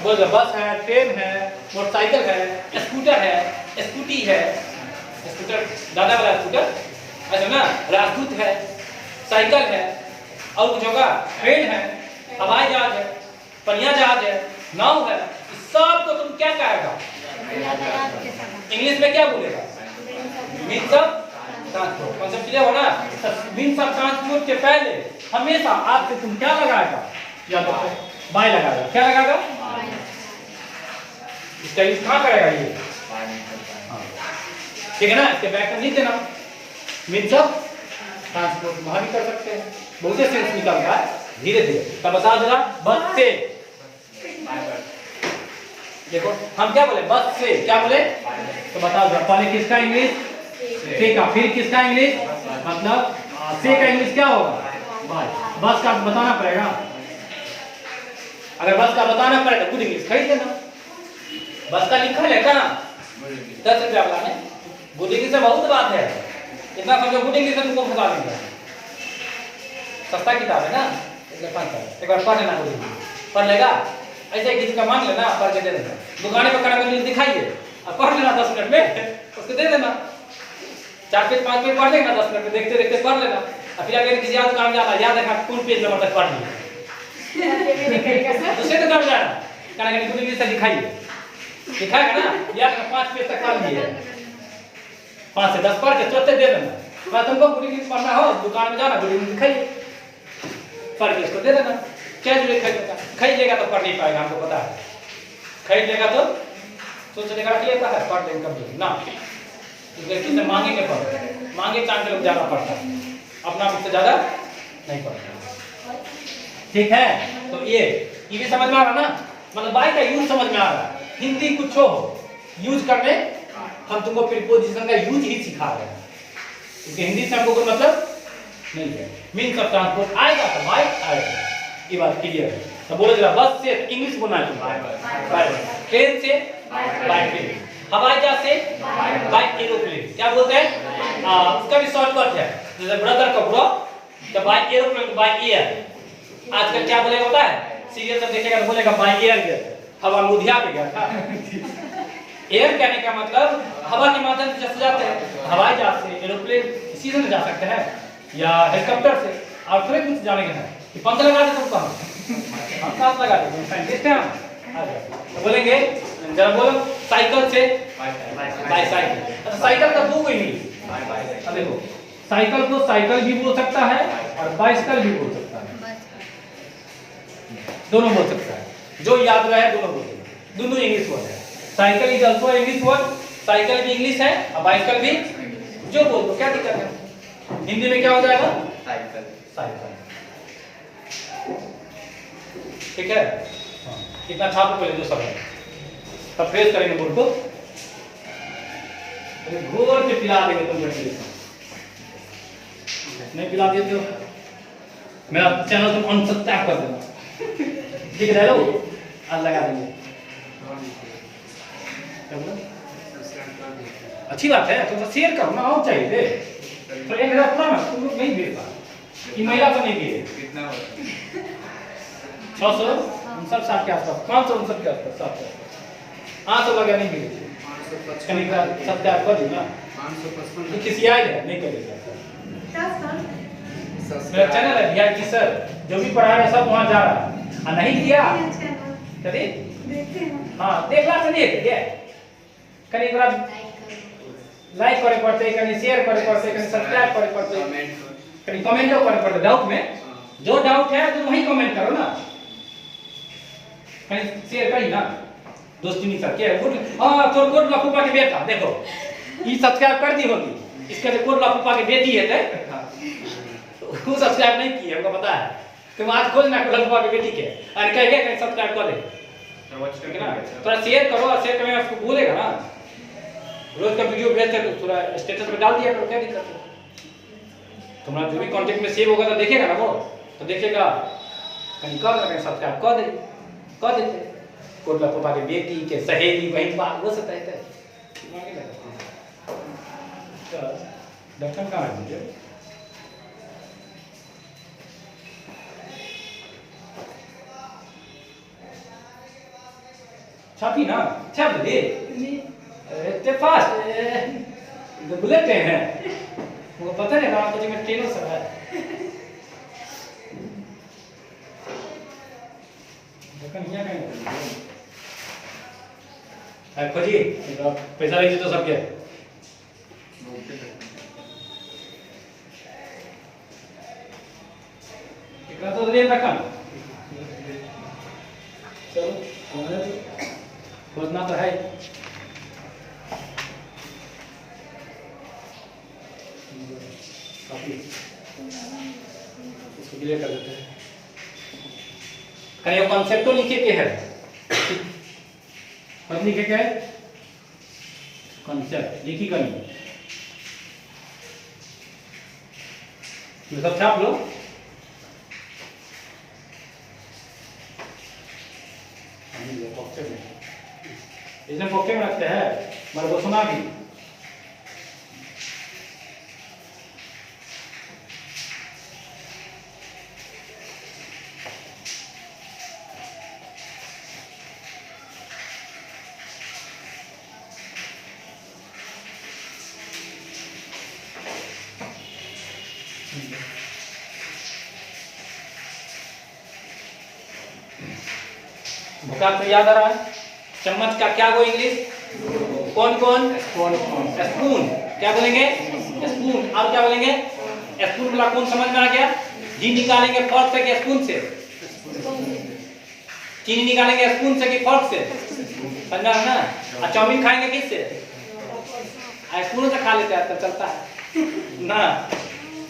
बोल दो बस है, ट्रेन है, मोटरसाइकिल है, स्कूटर है, स्कूटी है, स्कूटर दादा वाला स्कूटर, अच्छा ना, राजदूत है, साइकिल है, और कुछ होगा? ट्रेन है, हवाई जहाज है, पनिया जहाज है, नाव है। सब को तुम क्या कहेगा? इंग्लिश में क्या बोलेगा? Means of transport. Concept clear हो ना? मीन्स ऑफ ट्रांसपोर्ट के पहले हमेशा आपसे तुम क्या लगाएगा? या तो बाय लगाएगा। क्या लगाएगा? इसका यूज कहाँ करेगा ये? ठीक है ना, इसके बैक में लिख देना मीन्स ऑफ ट्रांसपोर्ट। वहां भी कर सकते हैं, बहुत से सेंस निकल रहा है धीरे धीरे। तब बता देना बस से, देखो हम क्या बोले? बस से क्या बोले? तो बताओ जरा, पहले किसका इंग्लिश? से का, फिर किसका इंग्लिश? मतलब से का इंग्लिश क्या होगा? बस का बताना पड़ेगा। अगर बस का बताना पड़ेगा तो खुद इंग्लिश खरीद लेना। बस का लिखा है कहाँ? 10 रुपया वाला में। गुड इंग्लिश से बहुत बात है, इतना समझो गुड इंग्लिश से तुमको फंसा देंगे। सस्ता किताब है ना, इसलिए एक बार पढ़ लेना, गुड इंग्लिश पढ़ लेगा। ऐसे किसी का मांग लेना, पढ़ के दे देना। दुकाने पर खड़ा करके दिखाइए, अब पढ़ लेना 10 मिनट में, उसको दे देना। 4 पेज 5 पेज पढ़ लेना 10 मिनट में, देखते देखते पढ़ लेना। अब फिर अगर किसी और दुकान जाना, याद रखा कौन पेज नंबर तक पढ़ लिया, दूसरे दुकान जाना, कहना कि गुड इंग्लिश से दिखाइए, दिखाएगा ना, याद रखा 5 पेज तक पढ़ लिए, 5 से 10 पढ़ के तुरंत दे देना। बस तुमको गुड इंग्लिश पढ़ना हो, दुकान में जाना, गुड इंग्लिश दिखाइए, पढ़ के उसको दे देना। क्या जो खरीद लेगा तो पढ़ नहीं पाएगा, हमको पता है। खरीद लेगा तो सोच लेगा रख लेता है, पढ़ लेगा कभी ना, किसी मांगेंगे पढ़, मांगे चांद के लोग ज्यादा पढ़ता है, अपना मुझसे ज्यादा नहीं पढ़ता। ठीक है, तो ये भी समझ में आ रहा ना, मतलब बाई का यूज समझ में आ रहा है। हिंदी कुछ हो यूज करने, हम तुमको प्रीपोजिशन का यूज ही सिखा रहे हैं, क्योंकि हिंदी से हमको कोई मतलब नहीं है। मीन्स ऑफ ट्रांसपोर्ट आएगा तो बाई आएगा, ये बात क्लियर है। तो बोलो जरा, बस से इंग्लिश बोलना है तुमको, बाय बाय। ट्रेन से बाय ट्रेन, हवाई जहाज से बाय एरोप्लेन। क्या बोलते हैं? उसका भी शॉर्टकट है, जैसे ब्रदर का ब्रो, तो बाय एरोप्लेन, बाय एयर। आजकल क्या बोलेगा होता है, सीरियल सब देखेगा तो बोलेगा बाय एयर गया, हवा मुधिया पे गया था। एयर कहने का मतलब हवा के माध्यम से जैसे जाते हैं, हवाई जहाज से, एरोप्लेन इसी से जा सकते हैं, या हेलीकॉप्टर से। और थोड़े कुछ जाने का है कि पंख लगा दे तुम कहाँ, हम साथ लगा दे, साइंटिस्ट हैं हम। तो बोलेंगे जरा बोलो, साइकिल से बाईसाइकिल। अच्छा साइकिल का दो कोई नहीं, देखो साइकिल को साइकिल भी बोल सकता है और बाइसिकल भी बोल सकता है, दोनों बोल सकता है, जो याद रहे दोनों बोल सकता है। दोनों इंग्लिश वर्ड है, cycle is also English word, cycle भी इंग्लिश है और बाइसिकल भी, जो बोल दो, क्या दिक्कत है। हिंदी में क्या हो जाएगा? साइकिल। ठीक है, कितना छाप पहले जो सब है, तब फ्रेश करेंगे बोल को, घोर के पिला देंगे तुम बैठे, नहीं पिला देते हो मेरा चैनल तुम अनसब्सक्राइब कर देना, दिख रहा है लो, आज लगा देंगे। अच्छी बात है, तो शेयर करो ना, और चाहिए थे तो एक हजार पूरा ना, तुम लोग नहीं भेज पा, ये महिला तो नहीं भेजे, कितना 659 के आसपास, 559 के आसपास, 700 हाँ तो लगा नहीं भेजे, 555 कहीं का सत्याग कर दी ना, 555 किसी आए नहीं करेगा। मेरा चैनल है वीआईपी सर, जो भी पढ़ा है सब वहाँ जा रहा है, और नहीं किया कभी देखते हैं, हाँ देखला से नहीं है, कहीं बार लाइक करे पड़ते, कहीं शेयर करे पड़ते, कहीं सब्सक्राइब करे पड़ते, कहीं कमेंटो करे पड़ते। डाउट में जो डाउट है तो वही कमेंट करो ना, कहीं शेयर करी ना, दोस्ती नहीं सर क्या है, हाँ तो कोट लफूपा के बेटा देखो, ये सब्सक्राइब कर दी होगी, इसका जो कोट लफूपा के बेटी है वो सब्सक्राइब नहीं की, हमको पता है, तुम आज खोज ना कोट लफूपा के बेटी के, और कह के कहीं सब्सक्राइब कर दे ना, थोड़ा शेयर करो, और शेयर करने उसको बोलेगा ना, रोज का वीडियो भेजते तो थोड़ा स्टेटस पे डाल दिया करो, क्या दिक्कत है। तुम्हारा जो भी कांटेक्ट में सेव होगा तो देखेगा ना वो, तो देखेगा कहीं कर कहीं सब्सक्राइब कर देते, कोट लफूपा के बेटी के सहेली बहन बात हो सकता है, ढक्कन कहाँ है मुझे, छापी ना, छाप दे इतने फास्ट, बुलेट ट्रेन है, वो पता नहीं रात को में ट्रेनों सब है, लेकिन यहाँ कहीं है खोजी, पैसा लीजिए तो सब क्या इतना तो दे रखा, चलो खोजना तो है, इसको क्लियर कर देते हैं, कहीं कॉन्सेप्ट तो लिखे के है, मत लिखे के है कॉन्सेप्ट, लिखी का नहीं, ये सब छाप लो, इसमें पॉकेट में रखते हैं, मेरे को सुना भी भूखार से याद आ रहा है, चम्मच का क्या वो इंग्लिश, कौन कौन स्पून, क्या बोलेंगे स्पून, और क्या बोलेंगे स्पून वाला कौन समझ में आ गया, जी निकालेंगे फॉर्क से कि स्पून से, चीनी निकालेंगे स्पून से कि फॉर्क से, समझा ना, और चाउमीन खाएंगे किससे, स्पून से खा लेते हैं, तो चलता है ना,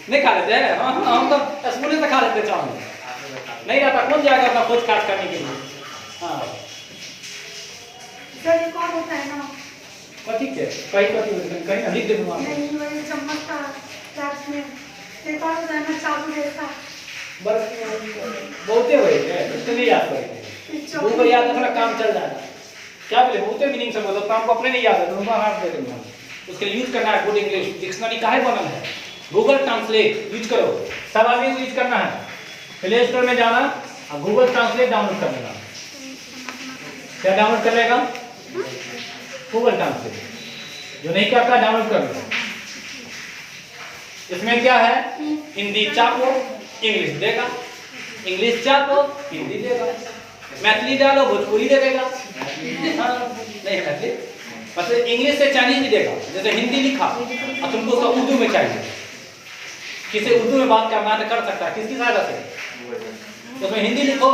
नहीं खा लेते हैं, हम तो स्पून से खा लेते हैं चाउमीन, नहीं रहता कौन जाएगा अपना खोज काट करने के लिए, हाँ सर ये कौन होता है ना, ठीक है, कहीं लिख दे दूँगा, नहीं वही चम्मच का ग्लास में एक और होता है ना चाकू जैसा, बहुते हुए थे, नहीं याद करेंगे, गूगल याद रखना काम चल जाएगा। क्या बोले बहुते मीनिंग से बोलो, काम को अपने नहीं याद है तो उनका हाथ दे देंगे। उसके लिए यूज करना है गुड इंग्लिश डिक्शनरी काहे बनल है, गूगल ट्रांसलेट यूज करो, सब आदमी को यूज करना है। प्ले स्टोर में जाना और गूगल ट्रांसलेट डाउनलोड कर लेना। क्या डाउनलोड कर लेगा? Google translate. जो नहीं करता डाउनलोड कर लेगा। इसमें क्या है, हिंदी चापो इंग्लिश देगा, इंग्लिश चापो हिंदी देगा, मैथिली डालो भोजपुरी देगा। हाँ नहीं मैथिली मतलब इंग्लिश से चाइनीज भी देगा। जैसे हिंदी लिखा और तुमको उसका उर्दू में चाहिए, किसी उर्दू में बात करना है तो कर सकता है, किसकी सहायता से? तो उसमें हिंदी लिखो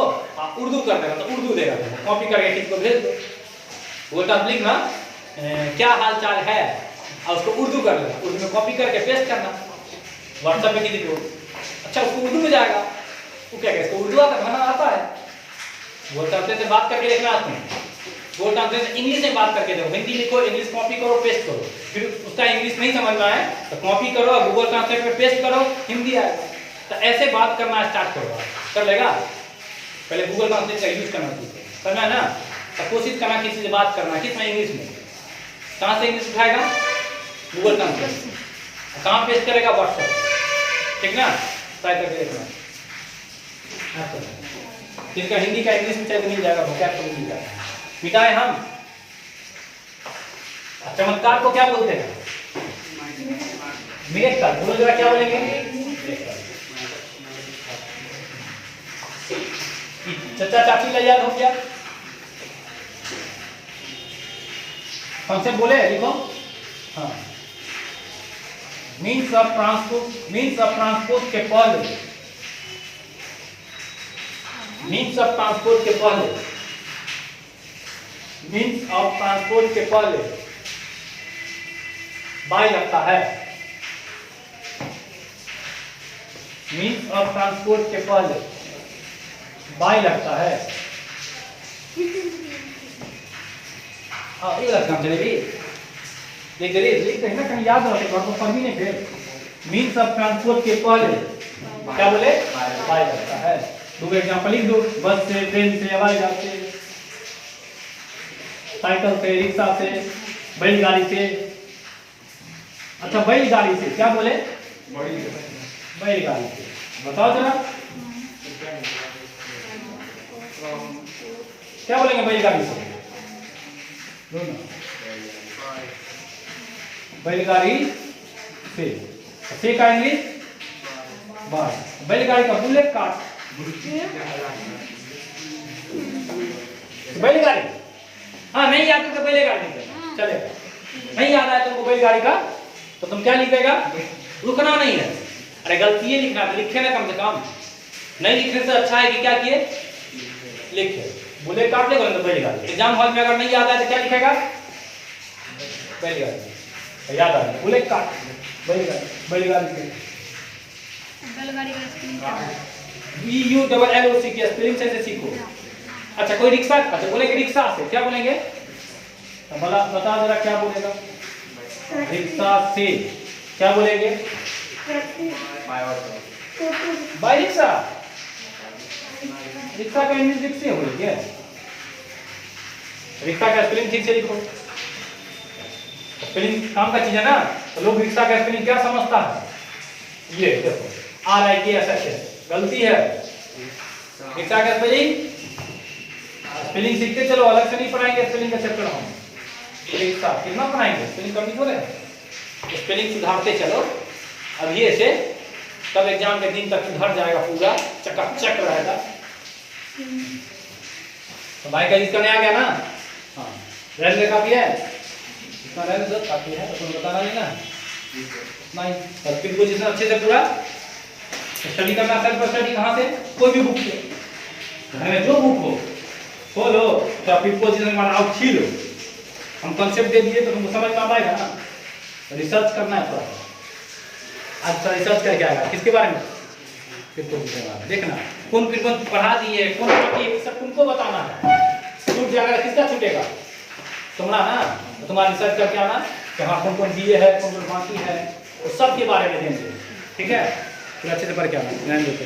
उर्दू कर देगा तो उर्दू देगा, कॉपी करके किसको भेज दो। वो तब लिखना क्या हाल चाल है और उसको उर्दू कर लेना, उर्दू में कॉपी करके पेस्ट करना व्हाट्सएप में किसी को। अच्छा उसको उर्दू में जाएगा, वो क्या कहते हैं उर्दू आता है, वो ट्रांसलेट से बात करके देखना आते हैं, वो ट्रांसलेट इंग्लिश में बात करके देखो, हिंदी लिखो इंग्लिश कॉपी करो पेस्ट करो, फिर उसका इंग्लिश नहीं समझना है तो कॉपी करो गूगल ट्रांसलेट में पेस्ट करो हिंदी आएगा। तो ऐसे बात करना स्टार्ट करो, कर लेगा। पहले गूगल ट्रांसलेट का यूज करना सीखो, समझा ना? तो कोशिश करना किसी से बात करना, किस में इंग्लिश में। कहाँ से इंग्लिश उठाएगा? Google translate. कहाँ पेस्ट करेगा? व्हाट्सएप, ठीक ना? ट्राई करके देखना। जिसका हिंदी का इंग्लिश में चाहिए मिल जाएगा, vocab को मिल जाएगा। मिटाए हम चमत्कार को क्या बोलते हैं? मिरेकल। बोलो जरा क्या बोलेंगे? चचा चाची ले याद हो गया, कौन से बोले लिखो। हाँ मीन्स ऑफ ट्रांसपोर्ट के पहले, मीन्स ऑफ ट्रांसपोर्ट के पहले, मीन्स ऑफ ट्रांसपोर्ट के पहले बाय लगता है, मीन्स ऑफ ट्रांसपोर्ट के पहले बाय लगता है। हाँ ये वाला काम चलेगी, लिख दें ना कहीं याद रखे, और पढ़ भी नहीं फिर। मीन्स ऑफ ट्रांसपोर्ट के पहले क्या बोले? बाय लगता है। दो एग्जांपल लिख दो, बस से, ट्रेन से, हवाई जहाज से, साइकिल से, रिक्शा से, बैलगाड़ी से। अच्छा बैलगाड़ी से क्या बोले? बैलगाड़ी से बताओ जरा क्या बोलेंगे बैलगाड़ी से? बैलगाड़ी से का इंग्लिश बाय। बैलगाड़ी का बुलेट काट, बैलगाड़ी। हाँ नहीं याद है तो बैलगाड़ी चलेगा, नहीं याद आया तुमको बैलगाड़ी का तो तुम क्या लिखेगा? रुकना नहीं है, अरे गलती लिखना है, लिखे ना कम से कम। नहीं लिखने से अच्छा है कि क्या किए लिखे, बुलेट काट लेगा तो बैलगाड़ी। एग्जाम हॉल में अगर नहीं याद आया तो क्या लिखेगा? बैलगाड़ी। याद आ गया बुलेट काट, बैलगाड़ी, बैलगाड़ी से बैलगाड़ी का स्पेलिंग BULLOC की स्पेलिंग से सीखो। अच्छा कोई रिक्शा, अच्छा बोलेंगे रिक्शा से क्या बोलेंगे? तो बता जरा क्या बोलेगा? रिक्शा से क्या बोलेंगे? By rickshaw. रिक्शा का इंग्लिश रिक्शे हो गया, रिक्शा का स्पेलिंग ठीक से लिखो। स्पेलिंग काम का चीज है ना, तो लोग रिक्शा का स्पेलिंग क्या समझता है? ये देखो RIKSH गलती है। रिक्शा का स्पेलिंग सीखते चलो, अलग से नहीं पढ़ाएंगे स्पेलिंग का चैप्टर हम। रिक्शा कितना पढ़ाएंगे, स्पेलिंग कमी हो रहा है, स्पेलिंग सुधारते चलो अभी से, तब एग्जाम के दिन तक सुधर जाएगा, पूरा चकाचक रहेगा। तो भाई का इसका नया गया ना? हाँ रेलवे का भी है, इसका रेलवे काफी है तो तुम्हें बताना नहीं ना, नहीं और फिर कुछ इतना अच्छे से पूरा स्टडी करना। सेल्फ स्टडी कहाँ से? कोई भी बुक से, घर में जो बुक हो खोलो, तो फिर पोजीशन बनाओ, खीलो। हम कॉन्सेप्ट दे दिए तो तुमको समझ में आएगा ना, रिसर्च करना है थोड़ा। आज का रिसर्च करके आएगा किसके बारे में? फिर तो देखना कौन फिर कौन पढ़ा दिए, कौन बाकी सब तुमको बताना है। छूट जाएगा किसका छूटेगा? तुम्हारा ना, तो तुम्हारा रिसर्च करके आना कि हाँ कौन कौन दिए है, कौन कौन बाकी है, तो सब के बारे में देंगे, ठीक है? फिर अच्छे से पढ़ के आना, ध्यान देते।